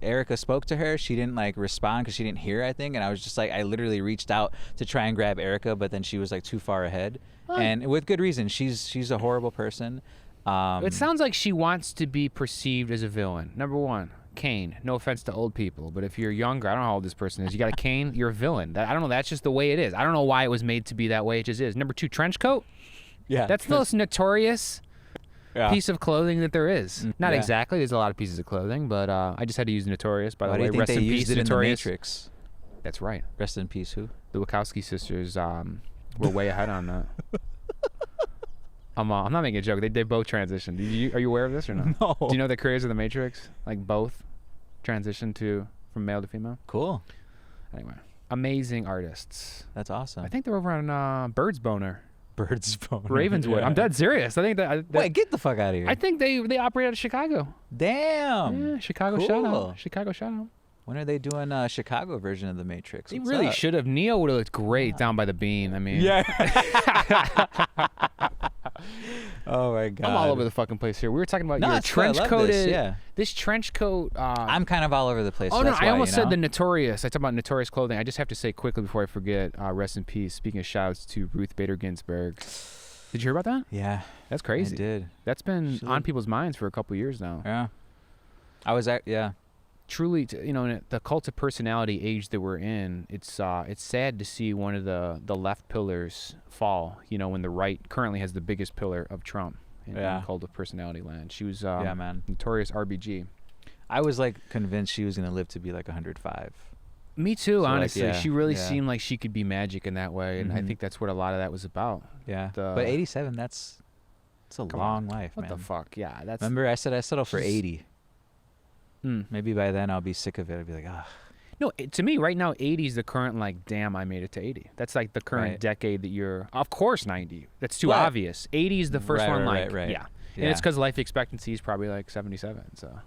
Erica spoke to her. She didn't like respond because she didn't hear, I think. And I was just like, I literally reached out to try and grab Erica, but then she was like too far ahead, and with good reason. She's a horrible person.
It sounds like she wants to be perceived as a villain. Number one, cane. No offense to old people, but if you're younger, I don't know how old this person is. You got a cane, you're a villain. I don't know. That's just the way it is. I don't know why it was made to be that way. It just is. Number two, trench coat.
Yeah,
That's the most notorious piece of clothing that there is. Not exactly. There's a lot of pieces of clothing, but I just had to use notorious. By the way,
do you think
rest
they
in
used
peace,
it in the
notorious.
Matrix?
That's right.
Rest in peace. Who?
The Wachowski sisters were way ahead on that. I'm not making a joke. They both transitioned. Are you aware of this or no?
No.
Do you know the creators of the Matrix? Like both transitioned from male to female.
Cool.
Anyway, amazing artists.
That's awesome.
I think they're over on Bird's Boner,
Bird's phone.
Ravenswood.
Yeah.
I'm dead serious. I think that.
Wait, get the fuck out of here.
I think they operate out of Chicago.
Damn.
Yeah, Chicago
cool.
shout out. Chicago shout out.
When are they doing a Chicago version of the Matrix?
They
What's
really
up?
should have. Neo would have looked great down by the bean. I mean,
Yeah. Oh my god.
I'm all over the fucking place here. We were talking about
No,
your
it's cool. I
trench
love
coated.
this, yeah.
This trench coat.
I'm kind of all over the place.
Oh
so
no!
that's
I
why,
almost
you
said
know?
the notorious. I talked about notorious clothing. I just have to say quickly before I forget. Rest in peace. Speaking of shouts to Ruth Bader Ginsburg. Did you hear about that?
Yeah.
That's crazy.
I did.
That's been
She
on
lived-
people's minds for a couple years now.
Yeah. I was at yeah.
Truly, in the cult of personality age that we're in, it's sad to see one of the left pillars fall. When the right currently has the biggest pillar of Trump in cult of personality land. She was
Yeah, man.
notorious RBG.
I was like convinced she was gonna live to be like 105.
Me too,
So, like,
honestly.
yeah,
She really
yeah.
seemed like she could be magic in that way, and I
Mhm.
think that's what a lot of that was about.
Yeah.
The-
But 87, it's a
Come
long life,
What
man.
the fuck? Yeah, that's.
Remember, I said I settled for
She's-
80.
Mm.
Maybe by then I'll be sick of it. I'll be like, ah.
No, to me, right now, 80 is the current, like, damn, I made it to 80. That's, like, the current
Right.
decade that you're... Of course, 90. That's too
Right.
obvious. 80 is the first
Right,
one,
right,
like,
right.
yeah.
Yeah.
And it's because life expectancy is probably, like, 77, so...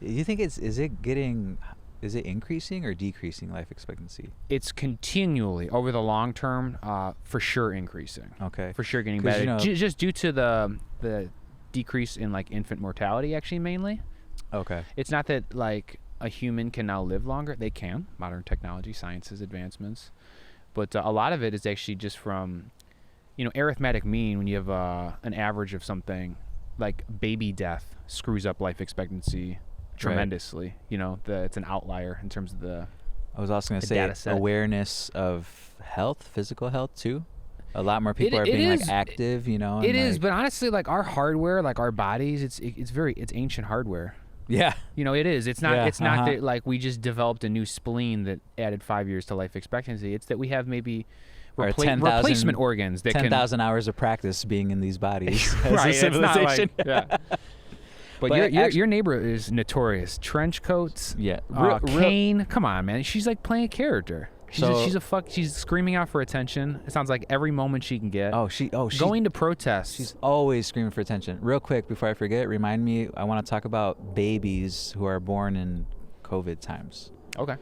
You think is it increasing or decreasing life expectancy?
It's continually, over the long term, for sure increasing.
Okay.
For sure getting
'Cause,
better.
you know-
Just due to the decrease in, like, infant mortality, actually, mainly.
Okay.
It's not that, like, a human can now live longer. They can. Modern technology, sciences, advancements. But a lot of it is actually just from, arithmetic mean. When you have an average of something, like baby death screws up life expectancy tremendously. It's an outlier in terms of the...
I was also going
The
to
data
say
set.
awareness of health, physical health too. A lot more people
It-
are
it
being
is-
like active, and,
It is,
like-
but honestly, like our hardware, like our bodies, it's ancient hardware.
yeah.
It is. It's not.
Yeah,
It's not
uh-huh.
that like we just developed a new spleen that added 5 years to life expectancy. It's that we have maybe
Or 10,000
replacement organs that
10,000 hours of practice being in these bodies.
can.
as a
Right. It's not
civilization.
like, yeah. But,
But
your neighbor is notorious. Trench coats,
Yeah.
cane. Come on, man. She's like playing a character.
So-
She's screaming out for attention. It sounds like every moment she can get.
She's
Going to protests.
She's always screaming for attention. Real quick, before I forget, remind me, I want to talk about babies who are born in COVID times.
okay.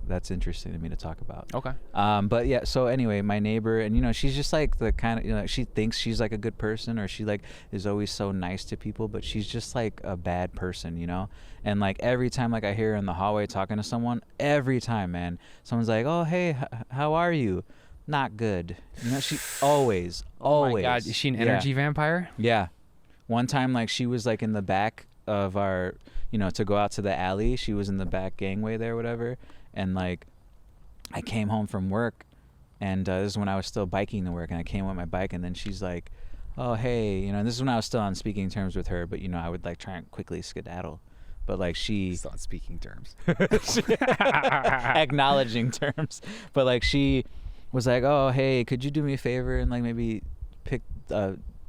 That's interesting to me to talk about.
Okay.
But yeah, so anyway, my neighbor, and she's just like the kind of, she thinks she's like a good person, or she like is always so nice to people, but she's just like a bad person, and like every time like I hear her in the hallway talking to someone, every time, man, someone's like, oh, hey, how are you? Not good. She always.
Oh my God. Is she an energy vampire?
Yeah. One time, like, she was like in the back of our, to go out to the alley. She was in the back gangway there, whatever. And like, I came home from work, and this is when I was still biking to work, and I came with my bike, and then she's like, oh, hey, this is when I was still on speaking terms with her, but I would like try and quickly skedaddle. But like
Still on speaking terms.
acknowledging terms. But like she was like, oh, hey, could you do me a favor and like maybe pick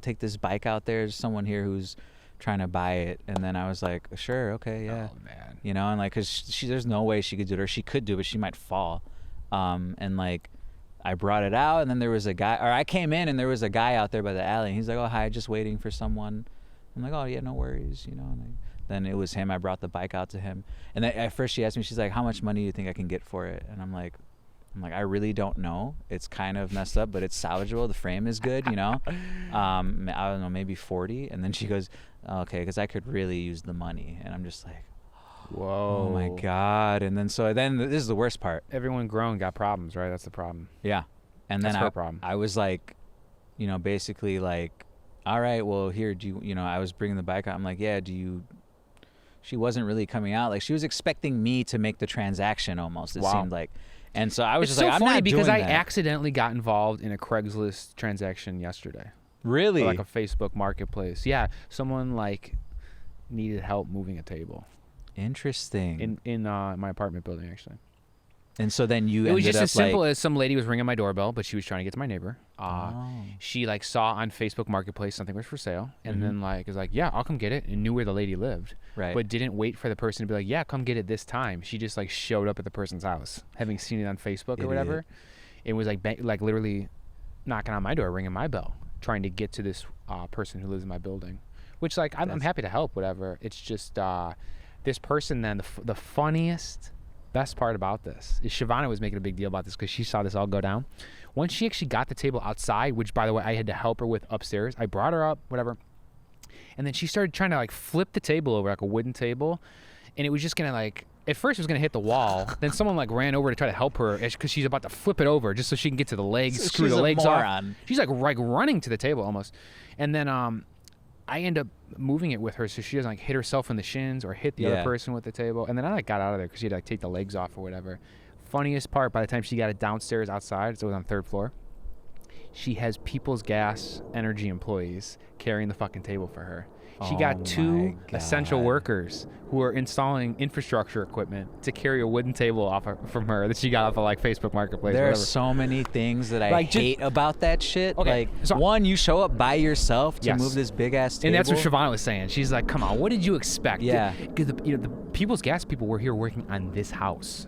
take this bike out there. There's someone here who's trying to buy it. And then I was like, sure, okay, yeah.
Oh man.
You know, and like, cause there's no way she could do it, or she could do it, but she might fall. And like, I brought it out, and then there was a guy, or I came in and there was a guy out there by the alley, and he's like, oh, hi, just waiting for someone. I'm like, oh yeah, no worries, you know. And then it was him. I brought the bike out to him, and then at first she asked me, she's like, how much money do you think I can get for it? And I'm like, I really don't know. It's kind of messed up, but it's salvageable. The frame is good, you know. I don't know, maybe 40. And then she goes, okay, because I could really use the money. And I'm just like,
whoa.
Oh my God. And then this is the worst part.
Everyone grown got problems, right? That's the problem.
Yeah. And then
That's her problem.
I was like, you know, basically like, all right, well, here, I was bringing the bike out. I'm like, yeah, she wasn't really coming out. Like, she was expecting me to make the transaction almost, it seemed like. And so I was just like, I'm not doing that.
It's so funny because I accidentally got involved in a Craigslist transaction yesterday.
Really?
Or like a Facebook marketplace. Yeah. Someone like needed help moving a table.
Interesting.
In my apartment building, actually.
And so then you
It was
ended
just
up
as simple
like,
as some lady was ringing my doorbell, but she was trying to get to my neighbor. She like saw on Facebook Marketplace something was for sale, and then like was like, yeah, I'll come get it, and knew where the lady lived.
Right.
But didn't wait for the person to be like, yeah, come get it this time. She just like showed up at the person's house, having seen it on Facebook or whatever. It was like like literally knocking on my door, ringing my bell, trying to get to this person who lives in my building. Which like I'm happy to help, whatever. It's just this person then the funniest. Best part about this is Shavana was making a big deal about this because she saw this all go down. Once she actually got the table outside, which by the way I had to help her with upstairs, I brought her up, whatever, and then she started trying to like flip the table over, like a wooden table, and it was just gonna like, at first it was gonna hit the wall. Then someone like ran over to try to help her because she's about to flip it over just so she can get to the legs, screw the legs off. She's like running to the table almost, and then I end up moving it with her so she doesn't like hit herself in the shins or hit the other person with the table. And then I like got out of there because she had to like take the legs off or whatever. Funniest part, by the time she got it downstairs outside, so it was on the 3rd floor, she has People's Gas Energy employees carrying the fucking table for her. She got 2 essential workers who are installing infrastructure equipment to carry a wooden table from her that she got off of like Facebook Marketplace.
There are so many things that I hate about that shit.
Okay,
like,
so
one, you show up by yourself to move this big ass table.
And that's what Shavana was saying. She's like, come on, what did you expect?
Yeah.
Because the People's Gas people were here working on this house.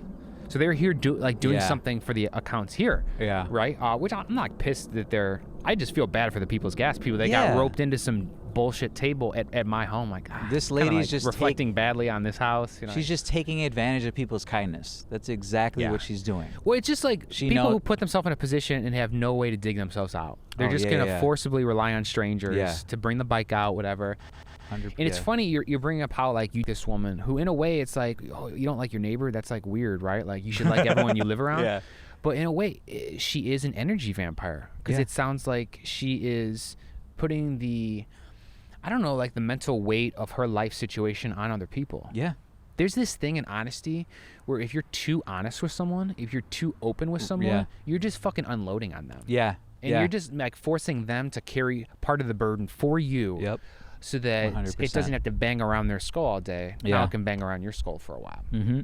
So they were here doing something for the accounts here. Yeah. Right? Which I'm not pissed that I just feel bad for the People's Gas people. They got roped into some bullshit table at my home. Like,
this lady's
like
just
reflecting badly on this house. You know?
She's just taking advantage of people's kindness. That's exactly what she's doing.
Well, it's just like people who put themselves in a position and have no way to dig themselves out. They're just going to forcibly rely on strangers to bring the bike out, whatever. And it's funny you're bringing up how like you this woman who in a way it's like, oh, you don't like your neighbor, that's like weird, right? Like you should like everyone you live around. Yeah. But in a way she is an energy vampire because it sounds like she is putting the, I don't know, like the mental weight of her life situation on other people. Yeah. There's this thing in honesty where if you're too honest with someone, if you're too open with someone, you're just fucking unloading on them. Yeah. And you're just like forcing them to carry part of the burden for you. Yep. So that 100%. It doesn't have to bang around their skull all day. Now it can bang around your skull for a while. Mm-hmm.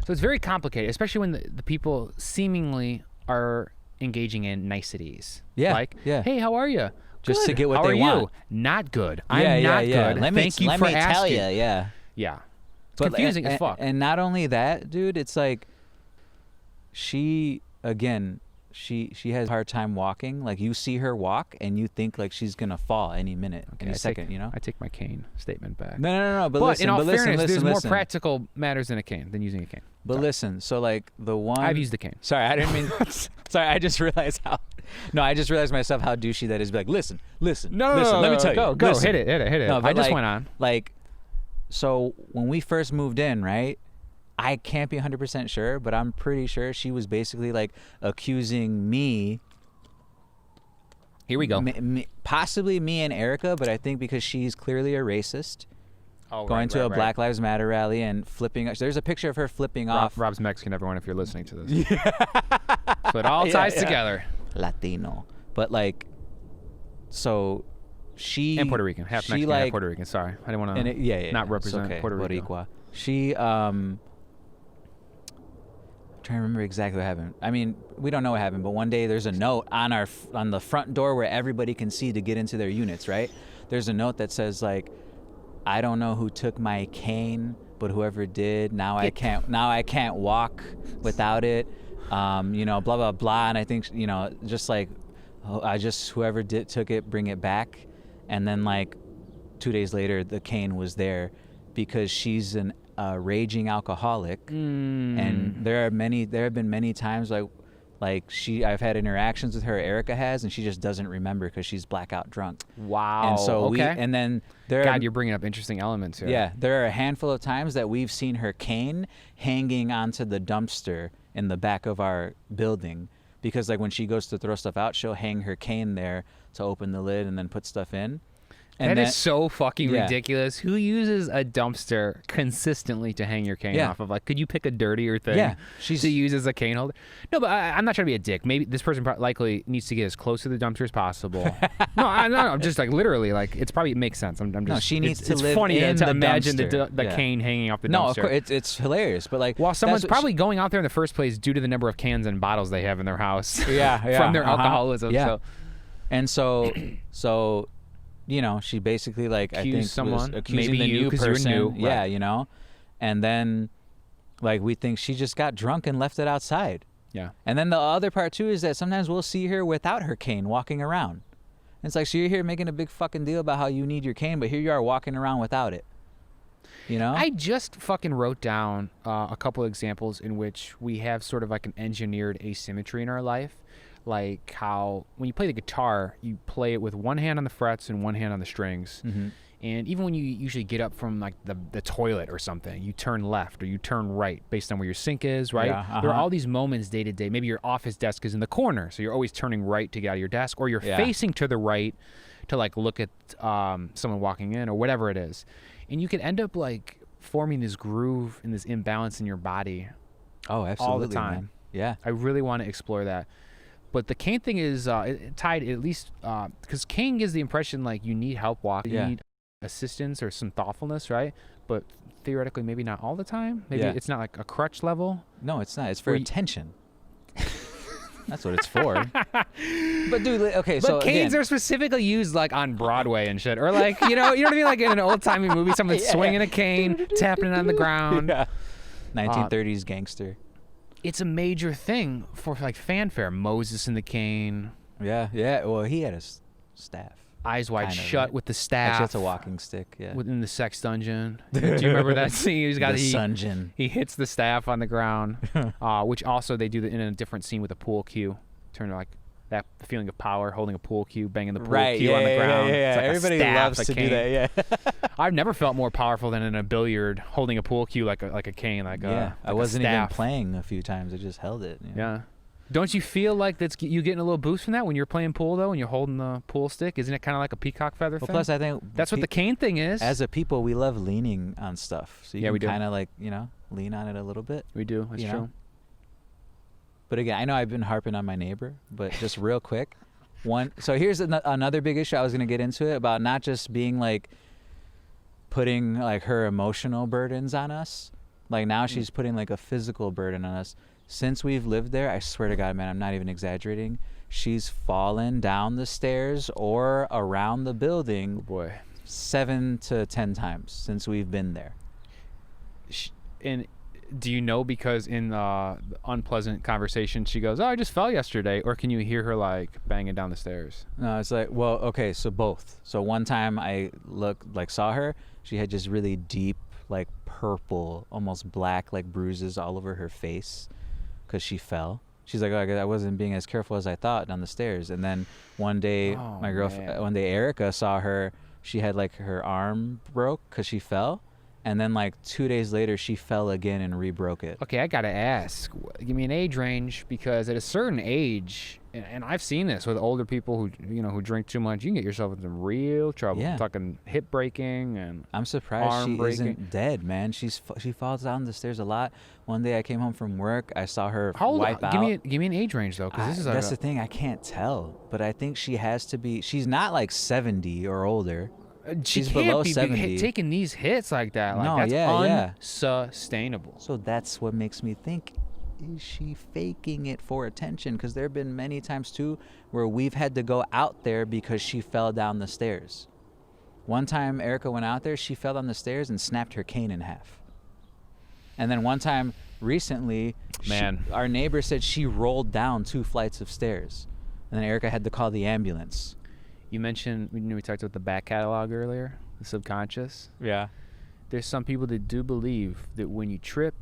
So it's very complicated, especially when the people seemingly are engaging in niceties. Yeah. Like, hey, how are you?
Just
good.
To get what
how
they
are
want.
You? Not good. I'm not good. Thank you for asking. Let me tell you, yeah. It's confusing as fuck.
And not only that, dude, it's like she has a hard time walking. Like you see her walk and you think like she's gonna fall any minute, any second. You know.
I take my cane statement back.
No. But listen,
in all fairness,
listen,
there's more practical matters than a cane than using a cane.
But listen, so like the one
I've used the cane.
Sorry, I didn't mean. Sorry, I just realized how. No, I just realized myself how douchey that is. Be like, listen.
No, let me tell you. Go, hit it. No, I just went on.
Like, so when we first moved in, right? I can't be 100% sure, but I'm pretty sure she was basically like accusing me.
Here we go.
Possibly me and Erica, but I think because she's clearly a racist. Going to a Black Lives Matter rally and flipping. There's a picture of her flipping off.
Rob's Mexican, everyone, if you're listening to this. So it all ties together.
Latino. But like, so she.
And Puerto Rican. Half Mexican, half Puerto Rican. Sorry. I didn't want to not represent Puerto Rico.
She, trying to remember exactly what happened. I mean, we don't know what happened, but one day there's a note on the front door where everybody can see to get into their units, right? There's a note that says like, I don't know who took my cane, but whoever did, now I can't walk without it. You know, blah blah blah. And I think, you know, just like, whoever took it, bring it back. And then like 2 days later, the cane was there because she's an raging alcoholic, and there have been many times I've had interactions with her, Erica has, and she just doesn't remember because she's blackout drunk.
Wow.
And so
God, you're bringing up interesting elements here.
Yeah, there are a handful of times that we've seen her cane hanging onto the dumpster in the back of our building, because like when she goes to throw stuff out, she'll hang her cane there to open the lid and then put stuff in.
And that is so fucking ridiculous. Who uses a dumpster consistently to hang your cane off of? Like, could you pick a dirtier thing to use as a cane holder? No, but I'm not trying to be a dick. Maybe this person likely needs to get as close to the dumpster as possible. No, I'm just like literally like it makes sense. I'm just.
No, she needs to live
It's funny
in
to
the
imagine
dumpster.
the cane hanging off the dumpster.
No, of course, it's hilarious. But like,
while someone's probably going out there in the first place due to the number of cans and bottles they have in their house.
Yeah,
from their alcoholism.
Yeah.
So.
And so. You know, she basically like was accusing the new person.
You're new.
Yeah,
right.
you know, and then like we think she just got drunk and left it outside.
Yeah.
And then the other part too is that sometimes we'll see her without her cane walking around. And it's like, so you're here making a big fucking deal about how you need your cane, but here you are walking around without it. You know?
I just fucking wrote down a couple examples in which we have sort of like an engineered asymmetry in our life. Like how when you play the guitar, you play it with one hand on the frets and one hand on the strings. Mm-hmm. And even when you usually get up from like the toilet or something, you turn left or you turn right based on where your sink is, right?
Yeah,
There are all these moments day to day. Maybe your office desk is in the corner, so you're always turning right to get out of your desk, or you're facing to the right to like look at someone walking in or whatever it is. And you can end up like forming this groove and this imbalance in your body.
Oh, absolutely,
all the time.
Man. Yeah.
I really want to explore that. But the cane thing is tied at least because cane gives the impression like you need help walking, you need assistance or some thoughtfulness, right? But theoretically, maybe not all the time. Maybe it's not like a crutch level.
No, it's not. It's for attention. That's what it's for. But dude, okay, so
canes are specifically used like on Broadway and shit, or like you know what I mean, like in an old timey movie, someone's swinging a cane, tapping it on the ground.
Yeah. 1930s gangster.
It's a major thing for like fanfare. Moses and the cane.
Yeah. Well, he had a staff.
Eyes wide shut with the staff.
Actually, it's a walking stick. Yeah.
Within the sex dungeon. Do you remember that scene? He's got
the dungeon.
He hits the staff on the ground, which also they do in a different scene with a pool cue. Turn to like that feeling of power, holding a pool cue, banging the pool cue on the ground.
Yeah.
It's like
everybody loves to do that. Yeah.
I've never felt more powerful than in a billiard, holding a pool cue like a cane, like
I wasn't even playing a few times. I just held it.
Yeah. Don't you feel like you getting a little boost from that when you're playing pool though, and you're holding the pool stick? Isn't it kind of like a peacock feather thing?
Plus, I think
that's what the cane thing is.
As a people, we love leaning on stuff, so you
we
can
do.
kind of like lean on it a little bit.
We do. That's true.
But again, I know I've been harping on my neighbor, but just real quick, so here's another big issue I was gonna get into it about not just being like putting like her emotional burdens on us. Like now she's putting like a physical burden on us. Since we've lived there, I swear to God, man, I'm not even exaggerating. She's fallen down the stairs or around the building 7 to 10 times since we've been there.
And do you know, because in the unpleasant conversation she goes, "Oh, I just fell yesterday," or can you hear her like banging down the stairs?
No, it's like, well, okay, so both. So one time I saw her, she had just really deep, like purple, almost black, like bruises all over her face because she fell. She's like, "Oh, I wasn't being as careful as I thought down the stairs." And then one day, one day Erica saw her, she had like her arm broke because she fell. And then like 2 days later, she fell again and re-broke it.
Okay, I gotta ask, give me an age range, because at a certain age, and I've seen this with older people who drink too much, you can get yourself into real trouble.
Yeah.
Talking hip breaking and
I'm surprised
arm
she
breaking.
isn't dead, man. She falls down the stairs a lot. One day I came home from work, I saw her wipe out.
Give me an age range though, because
that's the thing, I can't tell, but I think she has to be. She's not like 70 or older.
She's
below
be
70.
Taking these hits like that. Like,
No,
that's
yeah.
unsustainable.
So that's what makes me think is she faking it for attention? Because there have been many times too where we've had to go out there because she fell down the stairs. One time Erica went out there, she fell down the stairs and snapped her cane in half. And then one time recently, our neighbor said she rolled down 2 flights of stairs. And then Erica had to call the ambulance.
You mentioned, we talked about the back catalog earlier, the subconscious.
Yeah.
There's some people that do believe that when you trip,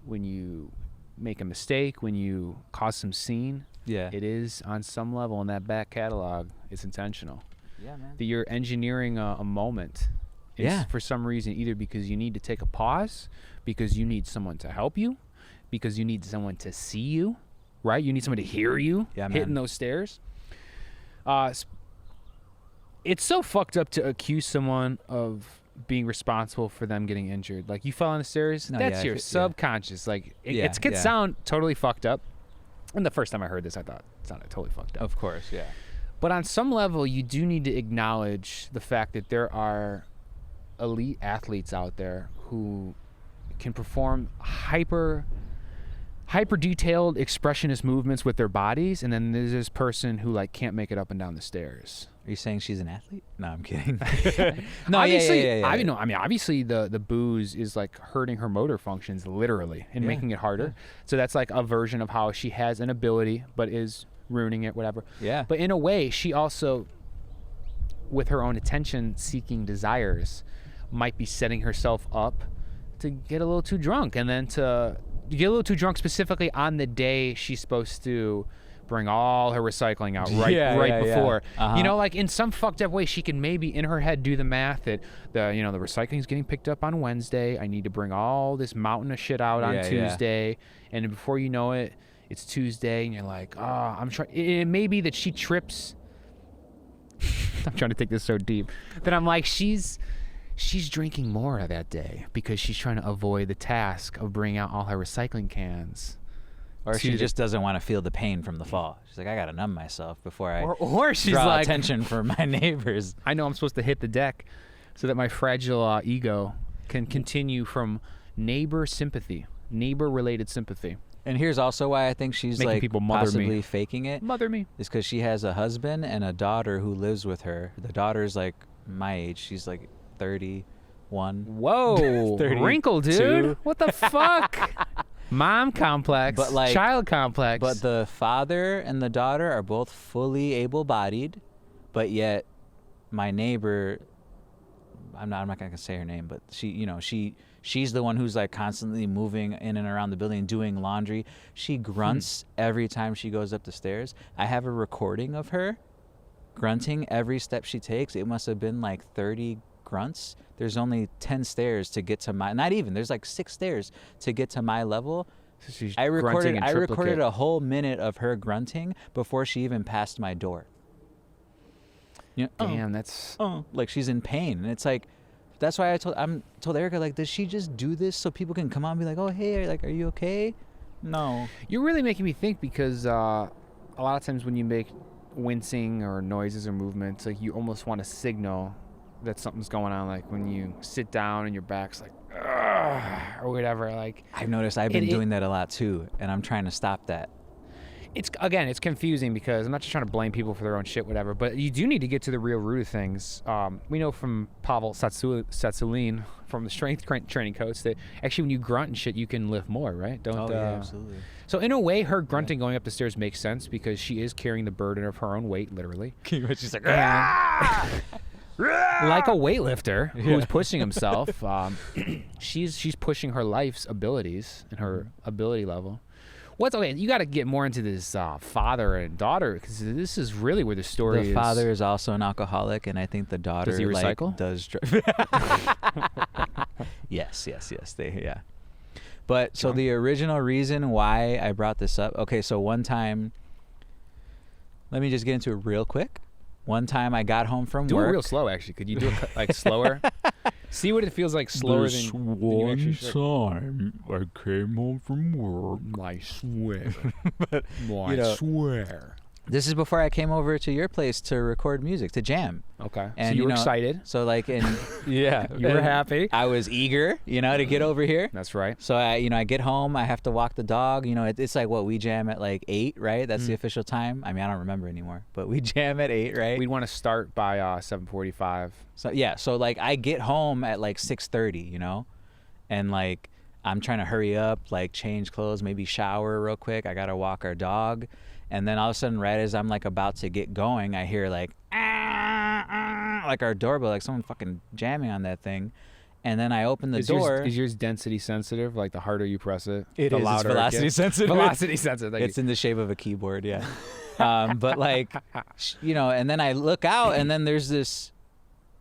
when you make a mistake, when you cause some scene, it is on some level in that back catalog, it's intentional.
Yeah, man.
That you're engineering a moment. It's for some reason, either because you need to take a pause, because you need someone to help you, because you need someone to see you, right? You need someone to hear you hitting those stairs. It's so fucked up to accuse someone of being responsible for them getting injured. Like, you fell on the stairs, that's your subconscious. Like, it could sound totally fucked up. And the first time I heard this, I thought it sounded totally fucked up.
Of course, yeah.
But on some level, you do need to acknowledge the fact that there are elite athletes out there who can perform hyper detailed expressionist movements with their bodies, and then there's this person who like can't make it up and down the stairs.
Are you saying she's an athlete? No, I'm kidding.
No, obviously, I mean, obviously the booze is like hurting her motor functions literally and making it harder. So that's like a version of how she has an ability but is ruining it, whatever.
Yeah.
But in a way, she also, with her own attention-seeking desires, might be setting herself up to get a little too drunk, and then to get a little too drunk specifically on the day she's supposed to bring all her recycling out right before.
Uh-huh.
You know, like in some fucked up way, she can maybe in her head do the math that the recycling is getting picked up on Wednesday. I need to bring all this mountain of shit out on Tuesday, and before you know it, it's Tuesday, and you're like, oh, I'm trying. It may be that she trips. I'm trying to take this so deep that I'm like, she's drinking more that day because she's trying to avoid the task of bringing out all her recycling cans.
Or she just doesn't want to feel the pain from the fall. She's like, I got to numb myself before I
or she's
draw
like,
attention for my neighbors.
I know I'm supposed to hit the deck so that my fragile ego can continue from neighbor-related sympathy.
And here's also why I think she's
making
like
people mother
possibly
me.
faking it.
Mother me.
Is because she has a husband and a daughter who lives with her. The daughter's like my age. She's like 31.
Whoa.
32.
Wrinkle, dude. What the fuck? Mom complex.
But like,
child complex.
But the father and the daughter are both fully able-bodied, but yet my neighbor, I'm not gonna say her name, but she's the one who's like constantly moving in and around the building, doing laundry. She grunts every time she goes up the stairs. I have a recording of her grunting every step she takes. It must have been like 30 grunts. There's only 10 stairs to get to my, not even, there's like 6 stairs to get to my level.
So she's
I recorded
triplicate.
a whole minute of her grunting before she even passed my door. You know,
damn, that's
like she's in pain, and it's like, that's why I told Erica, like, does she just do this so people can come out and be like, oh hey, like, are you okay? No.
You're really making me think, because a lot of times when you make wincing or noises or movements, like you almost want to signal that something's going on, like when you sit down and your back's like, ugh, or whatever. Like,
I've noticed I've been doing that a lot too, and I'm trying to stop that.
It's confusing because I'm not just trying to blame people for their own shit, whatever, but you do need to get to the real root of things. We know from Pavel Tsatsouline from the strength training coach that actually when you grunt and shit, you can lift more, right?
Absolutely.
So in a way, her grunting going up the stairs makes sense because she is carrying the burden of her own weight, literally.
She's like, ah!
Like a weightlifter who's pushing himself, she's pushing her life's abilities and her ability level. You got to get more into this father and daughter, because this is really where the story is.
The father is also an alcoholic, and I think the daughter
does he recycle?
Yes. But so the original reason why I brought this up. Okay, so one time, let me just get into it real quick. One time I got home from work.
Do it real slow, actually. Could you do it like slower? See what it feels like slower than you actually should.
Time I came home from work.
I swear.
But,
I swear.
This is before I came over to your place to record music, to jam.
Okay.
And
so you were
know,
excited.
So like, and
Yeah, you were happy.
I was eager, to get over here.
That's right.
So I get home, I have to walk the dog. It's like what we jam at like 8, right? That's the official time. I mean, I don't remember anymore, but we jam at 8, right?
We'd want to start by 7:45.
So yeah, so like I get home at like 6:30, and like I'm trying to hurry up, like change clothes, maybe shower real quick. I gotta walk our dog. And then all of a sudden, right as I'm like about to get going, I hear like, like our doorbell, like someone fucking jamming on that thing. And then I open the door.
Is yours density sensitive? Like the harder you press it,
the
louder
it's velocity sensitive.
Velocity sensitive.
It's in the shape of a keyboard, yeah. But like, and then I look out, and then there's this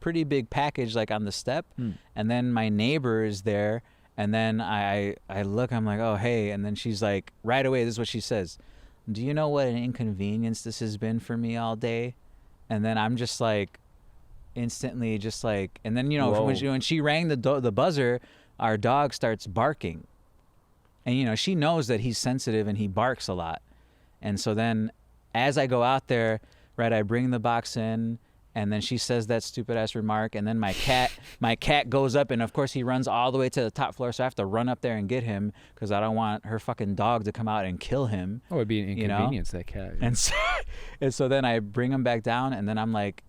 pretty big package like on the step, and then my neighbor is there, and then I look, I'm like, oh hey, and then she's like, right away, this is what she says. Do you know what an inconvenience this has been for me all day? And then I'm just like, instantly just like, and then, when she rang the buzzer, our dog starts barking. And, she knows that he's sensitive and he barks a lot. And so then as I go out there, right, I bring the box in, and then she says that stupid ass remark, and then my cat goes up, and of course he runs all the way to the top floor, so I have to run up there and get him because I don't want her fucking dog to come out and kill him.
Oh, it'd be an inconvenience, that cat.
Yeah. And so then I bring him back down, and then I'm like,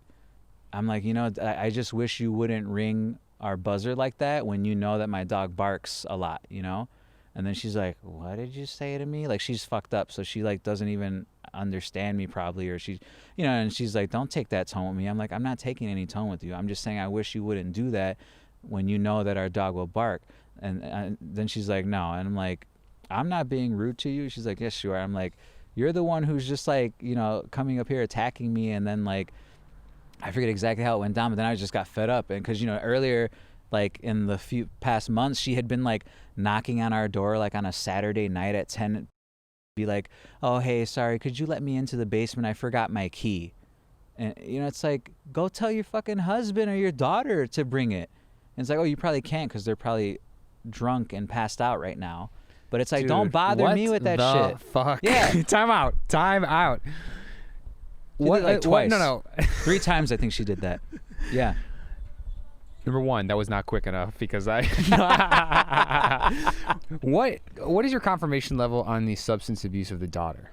I just wish you wouldn't ring our buzzer like that when you know that my dog barks a lot, And then she's like, what did you say to me? Like, she's fucked up, so she like doesn't even understand me probably, or she, and she's like, don't take that tone with me. I'm like, I'm not taking any tone with you. I'm just saying I wish you wouldn't do that when you know that our dog will bark. And then she's like, no. And I'm like, I'm not being rude to you. She's like, yes, sure. I'm like, you're the one who's just like, coming up here attacking me. And then like, I forget exactly how it went down, but then I just got fed up. And because, earlier, like in the few past months, she had been like knocking on our door like on a Saturday night at 10, be like, oh hey, sorry, could you let me into the basement? I forgot my key. And it's like, go tell your fucking husband or your daughter to bring it. And it's like, oh, you probably can't because they're probably drunk and passed out right now. But it's like, dude, don't bother me with that shit.
Fuck.
Yeah.
Time out.
What? Like twice.
No.
3 times I think she did that. Yeah.
Number one, that was not quick enough because What is your confirmation level on the substance abuse of the daughter?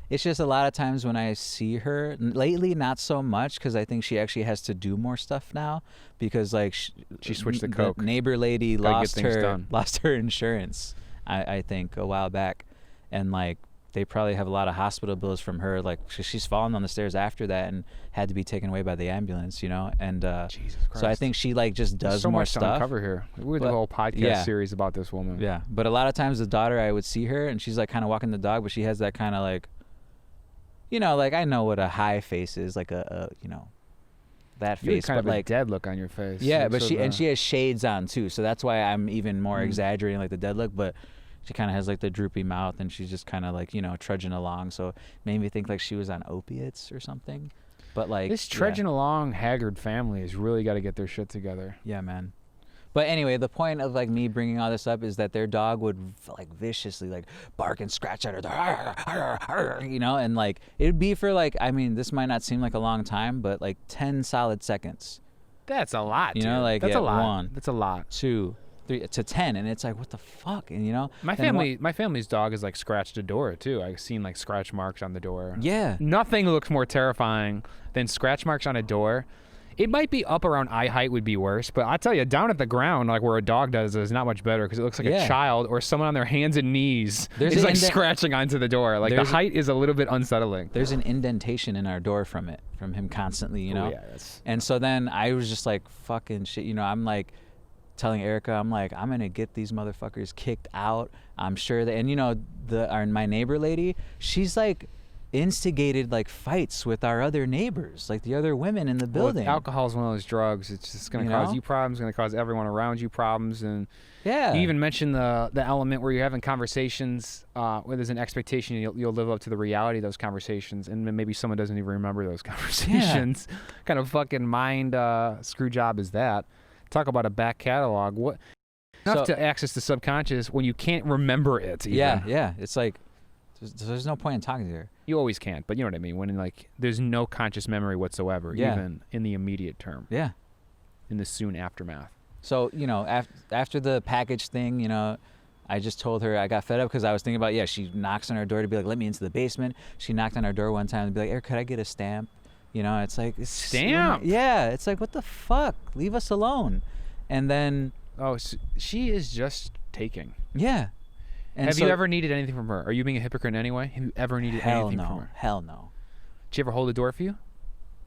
It's just a lot of times when I see her, lately not so much because I think she actually has to do more stuff now because like
she switched to coke.
The neighbor lady lost her insurance, I think a while back, and like they probably have a lot of hospital bills from her. Like she's fallen on the stairs after that and had to be taken away by the ambulance, and
Jesus Christ.
So I think she like just does
so
more
much
stuff.
To uncover here. We did a whole podcast series about this woman.
Yeah, but a lot of times the daughter, I would see her and she's like kind of walking the dog, but she has that kind of like, like I know what a high face is, like a that face,
kind
but
of
like
a dead look on your face.
Yeah,
like
but she has shades on too, so that's why I'm even more exaggerating like the dead look, but. She kind of has like the droopy mouth and she's just kind of like, trudging along. So it made me think like she was on opiates or something. But like
this trudging along haggard family has really got to get their shit together.
Yeah, man. But anyway, the point of like me bringing all this up is that their dog would like viciously like bark and scratch at her, and like it'd be for like, I mean, this might not seem like a long time, but like 10 solid seconds.
That's a lot, dude.
Like
that's a lot.
1,
that's a lot.
2, 3 to 10, and it's like, what the fuck? And
my family's dog has like scratched a door too. I've seen like scratch marks on the door.
Yeah,
nothing looks more terrifying than scratch marks on a door. It might be up around eye height would be worse, but I tell you, down at the ground, like where a dog does, is not much better because it looks like a child or someone on their hands and knees is like scratching onto the door. Like the height is a little bit unsettling.
There's an indentation in our door from him constantly,
Oh, yeah,
and so then I was just like, fucking shit, I'm like, telling Erica, I'm like, I'm gonna get these motherfuckers kicked out. I'm sure that, and my neighbor lady, she's like instigated like fights with our other neighbors, like the other women in the building.
Well, alcohol is one of those drugs. It's just gonna cause you problems. Gonna cause everyone around you problems. And
yeah,
you even mentioned the element where you're having conversations where there's an expectation you'll live up to the reality of those conversations, and maybe someone doesn't even remember those conversations. Yeah. Kind of fucking mind screw job is that. Talk about a back catalog. What enough to access the subconscious when you can't remember it even.
Yeah. It's like There's no point in talking to her.
You always can't, but you know what I mean. When like there's no conscious memory whatsoever, even in the immediate term.
Yeah.
In the soon aftermath.
So after the package thing, I just told her I got fed up because I was thinking about she knocks on our door to be like, let me into the basement. She knocked on our door one time to be like, Eric, could I get a stamp? It's like
stamp.
Yeah, it's like, what the fuck? Leave us alone. And then
so she is just taking.
Yeah. And
have you ever needed anything from her? Are you being a hypocrite in any way? Have you ever needed anything from her?
Hell no.
Did she ever hold the door for you?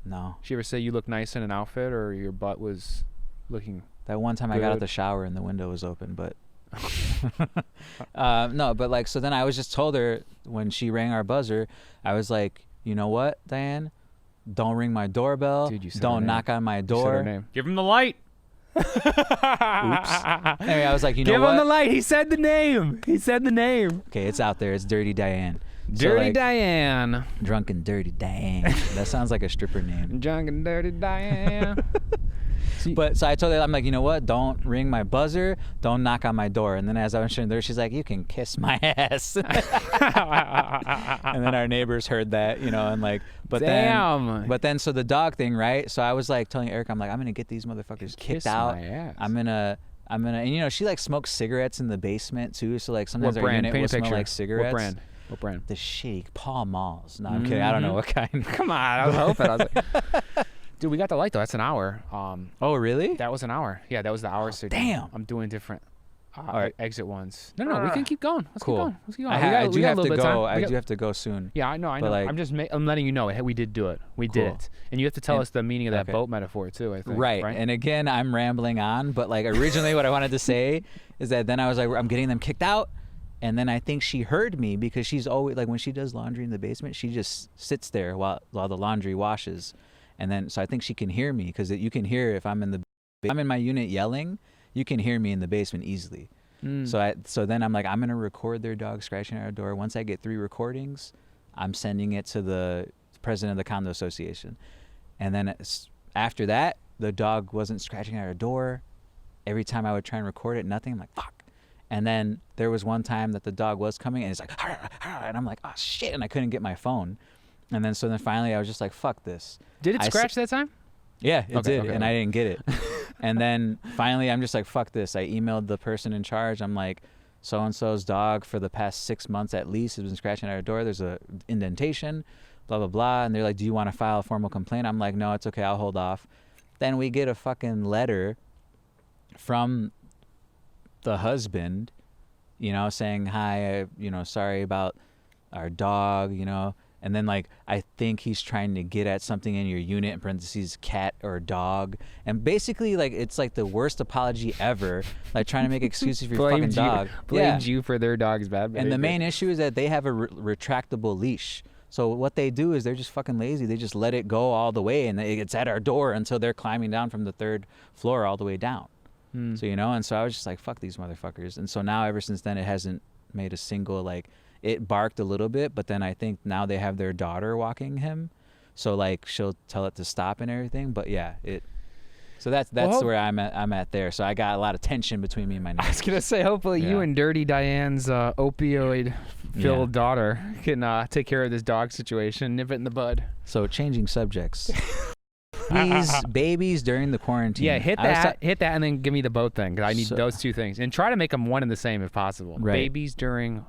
No.
Did she ever say you look nice in an outfit or your butt was looking
That one time
good?
I got out the shower and the window was open, but no, but like, so then I was just told her when she rang our buzzer, I was like, you know what, Diane? Don't ring my doorbell.
Dude, you said
Don't knock on my door.
You said her name. Give him the light.
Oops. Anyway, I was like, you know
Give
what?
him the light. He said the name.
Okay, it's out there. It's Dirty Diane.
Dirty Diane.
Drunken Dirty Diane. That sounds like a stripper name.
Drunken Dirty Diane.
But so I told her, I'm like, you know what? Don't ring my buzzer. Don't knock on my door. And then as I was showing her, she's like, you can kiss my ass. And then our neighbors heard that, and like, but then so the dog thing, right? So I was like telling Eric, I'm like, I'm gonna get these motherfuckers kicked out.
My ass.
I'm gonna, and she like smokes cigarettes in the basement too. So like sometimes
what
our
brand?
unit
Paint
will
a
smell
picture.
like cigarettes.
What brand?
The shitty Paul Malls. No, I'm kidding. I don't know what kind.
Come on, I was hoping. I was like, dude, we got the light though. That's an hour.
Oh really?
That was an hour. Yeah, that was the hour. So
damn.
I'm doing different.
Right.
Exit ones. No, we can keep going. Let's keep going.
I do have to go. I do have to go soon.
Yeah, I know. Like, I'm letting you know. We did do it. We did it. And you have to tell us the meaning of that boat metaphor too, I think.
Right. And again, I'm rambling on, but like originally what I wanted to say is that then I was like, I'm getting them kicked out. And then I think she heard me because she's always like when she does laundry in the basement, she just sits there while the laundry washes. And then so I think she can hear me because you can hear if I'm in my unit yelling, you can hear me in the basement easily. So then I'm like, I'm gonna record their dog scratching at our door. Once I get 3 recordings, I'm sending it to the president of the condo association. And then after that, the dog wasn't scratching at our door. Every time I would try and record it, nothing. I'm like, fuck. And then there was one time that the dog was coming and it's like, and I'm like, oh shit, and I couldn't get my phone. And then finally I was just like, fuck this.
Did it scratch that time?
Yeah, it did, and I didn't get it. And then finally I'm just like, fuck this. I emailed the person in charge. I'm like, so-and-so's dog for the past 6 months at least has been scratching at our door. There's a indentation, blah, blah, blah. And they're like, do you want to file a formal complaint? I'm like, no, it's okay. I'll hold off. Then we get a fucking letter from the husband, saying, hi, sorry about our dog, and then like I think he's trying to get at something in your unit, in parentheses, cat or dog, and basically like it's like the worst apology ever, like trying to make excuses for your fucking dog.
Blamed you for their dog's bad behavior.
And the main issue is that they have a retractable leash. So what they do is they're just fucking lazy. They just let it go all the way, and it's at our door until they're climbing down from the 3rd floor all the way down. So and so I was just like, fuck these motherfuckers. And so now ever since then it hasn't made a single, like, it barked a little bit, but then I think now they have their daughter walking him, so like she'll tell it to stop and everything. But yeah, so that's where I'm at there. So I got a lot of tension between me and my neighbor.
I was gonna say, hopefully you and Dirty Diane's opioid filled daughter can take care of this dog situation, nip it in the bud.
So changing subjects. These babies during the quarantine.
Yeah, hit that, and then give me the boat thing, because I need those 2 things, and try to make them one and the same if possible.
Right.
Babies during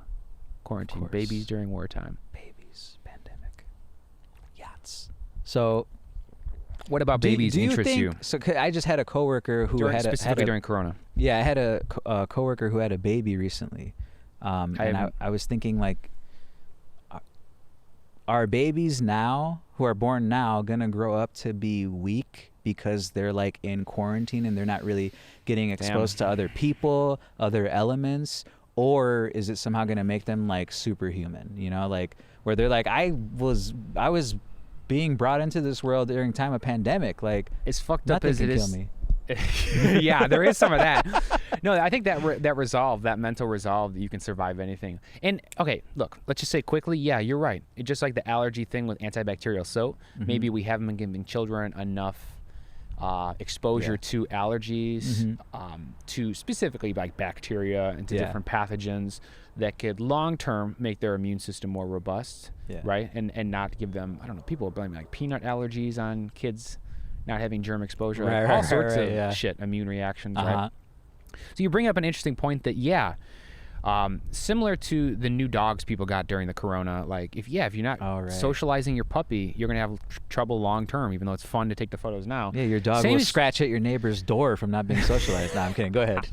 quarantine, babies during wartime,
babies, pandemic, yachts. So,
what about babies interest you?
So I just had a coworker who
specifically during Corona.
Yeah, I had a coworker who had a baby recently, and I was thinking like, are babies now who are born now gonna grow up to be weak because they're like in quarantine and they're not really getting exposed to other people, other elements, or is it somehow gonna make them like superhuman? Like where they're like, I was being brought into this world during time of pandemic. Like,
it's fucked up as it is.
Kill me.
Yeah, there is some of that. No, I think that resolve, that mental resolve, that you can survive anything. And okay, look, let's just say quickly, yeah, you're right. It's just like the allergy thing with antibacterial soap. Maybe we haven't been giving children enough exposure to allergies, to specifically like bacteria and to different pathogens. that could long-term make their immune system more robust,
Yeah.
right? And not give them, I don't know, people are blaming like peanut allergies on kids not having germ exposure, like all sorts of shit, immune reactions, right? So you bring up an interesting point that, similar to the new dogs people got during the corona, like if you're not socializing your puppy, you're gonna have trouble long term, even though it's fun to take the photos now.
Yeah, your dog will scratch at your neighbor's door from not being socialized. No, I'm kidding. Go ahead.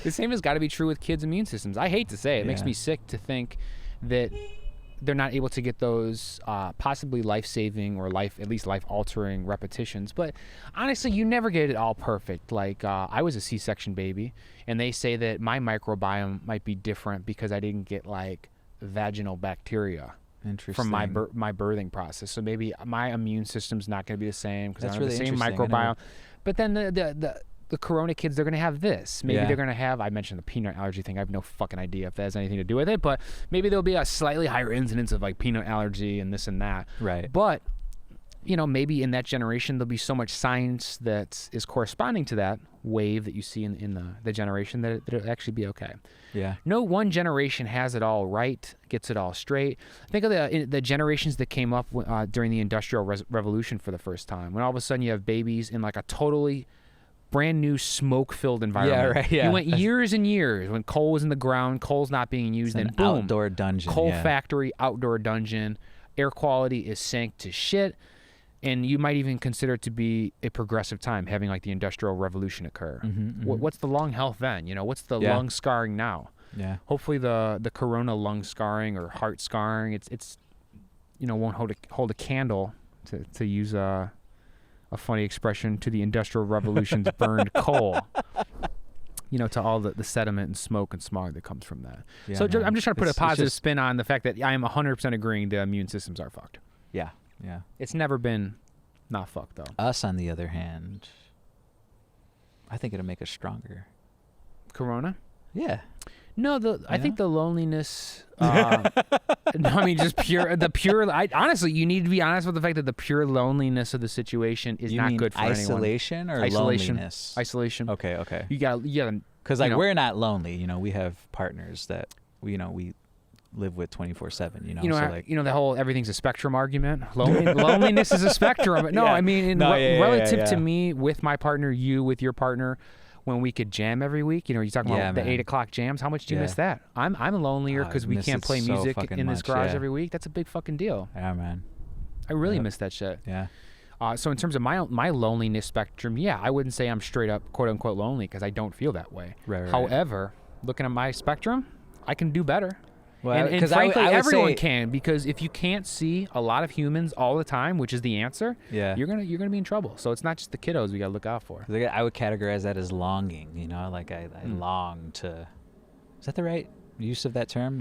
The same has got to be true with kids' immune systems. I hate to say it, it makes me sick to think that they're not able to get those possibly life-saving or at least life-altering repetitions. But honestly, you never get it all perfect. Like I was a C-section baby, and they say that my microbiome might be different because I didn't get like vaginal bacteria from my birthing process. So maybe my immune system's not going to be the same because I don't have the same microbiome. But then the corona kids, they're going to have this. Maybe they're going to have, I mentioned the peanut allergy thing. I have no fucking idea if that has anything to do with it, but maybe there'll be a slightly higher incidence of like peanut allergy and this and that.
Right.
But, maybe in that generation, there'll be so much science that is corresponding to that wave that you see in the generation that it'll actually be okay.
Yeah.
No one generation has it all right, gets it all straight. Think of the generations that came up during the Industrial Revolution for the first time, when all of a sudden you have babies in like a totally brand new smoke-filled environment.
Yeah, right. Yeah.
You went years and years when coal was in the ground, coal's not being used, and boom,
outdoor dungeon.
Coal factory, outdoor dungeon. Air quality is sank to shit, and you might even consider it to be a progressive time, having like the Industrial Revolution occur. What's the lung health then? What's the lung scarring now?
Yeah.
Hopefully the corona lung scarring or heart scarring, it's won't hold a candle to use a funny expression to the Industrial Revolution's burned coal, to all the sediment and smoke and smog that comes from that. Yeah, so I'm just trying to put a positive spin on the fact that I am 100% agreeing the immune systems are fucked.
Yeah, yeah.
It's never been not fucked, though.
Us, on the other hand, I think it'll make us stronger.
Corona?
Yeah.
No, I think the loneliness. No, I mean just pure. Honestly, you need to be honest with the fact that the pure loneliness of the situation is not good for
isolation
anyone.
Or loneliness?
Isolation.
Okay.
You got
because we're not lonely. We have partners that we live with 24/7.
The whole everything's a spectrum argument. Loneliness is a spectrum. No, I mean relative to me with my partner, you with your partner. When we could jam every week, you're talking about the 8 o'clock jams. How much do you miss that? I'm lonelier because we can't play music in this garage every week. That's a big fucking deal.
Yeah, man.
I really miss that shit.
Yeah.
So in terms of my loneliness spectrum, I wouldn't say I'm straight up quote unquote lonely because I don't feel that way.
Right.
However, looking at my spectrum, I can do better.
Well,
and frankly, everyone can, because if you can't see a lot of humans all the time, which is the answer, you're gonna be in trouble. So it's not just the kiddos we gotta look out for.
I would categorize that as longing. Like I long to. Is that the right use of that term?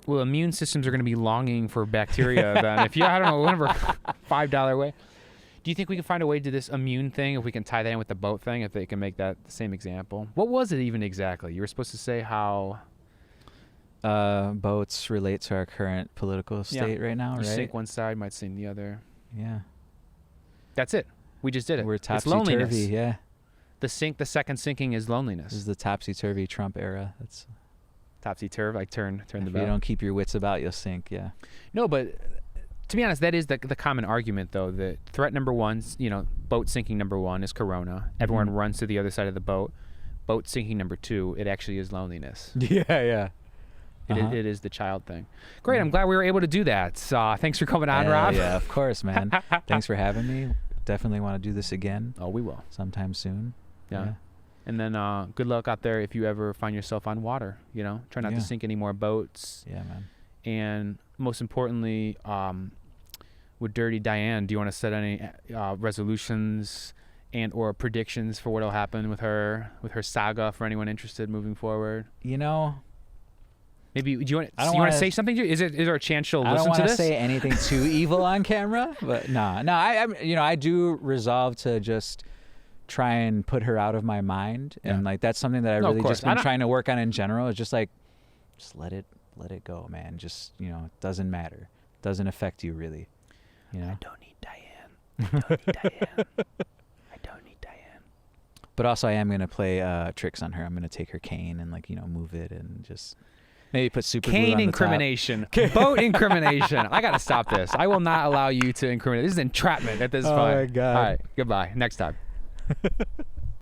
Well, immune systems are gonna be longing for bacteria. Then, if I don't know, whatever, $5 way. Do you think we can find a way to do this immune thing? If we can tie that in with the boat thing, if they can make that the same example. What was it even exactly? You were supposed to say how.
Boats relate to our current political state right now, right?
You sink one side, might sink the other.
Yeah.
That's it. We just did it.
We're topsy-turvy, yeah.
The second sinking is loneliness.
This is the topsy-turvy Trump era. That's
topsy-turvy, like turn the bell.
If you don't keep your wits about, you'll sink, yeah.
No, but to be honest, that is the common argument, though, that threat number one, boat sinking number one is corona. Everyone runs to the other side of the boat. Boat sinking number two, it actually is loneliness.
Yeah.
It is the child thing. Great. I'm glad we were able to do that. Thanks for coming on, Rob.
Yeah, of course, man. Thanks for having me. Definitely want to do this again.
Oh, we will.
Sometime soon.
Yeah. And then good luck out there if you ever find yourself on water. Try not to sink any more boats.
Yeah, man.
And most importantly, with Dirty Diane, do you want to set any resolutions and or predictions for what'll happen with her saga for anyone interested moving forward? Maybe do you want to say something? Is there a chance she'll listen to this?
I don't want to say anything too evil on camera, but no. I do resolve to just try and put her out of my mind, and that's something that I really just been trying to work on in general. Is just let it go, man. Just it doesn't matter, doesn't affect you really.
I don't need Diane. I don't need Diane.
But also, I am gonna play tricks on her. I'm gonna take her cane and move it and just. Maybe put super glue
Cane
on the
incrimination. Boat incrimination. I got to stop this. I will not allow you to incriminate. This is entrapment at this point.
my God.
All right. Goodbye. Next time.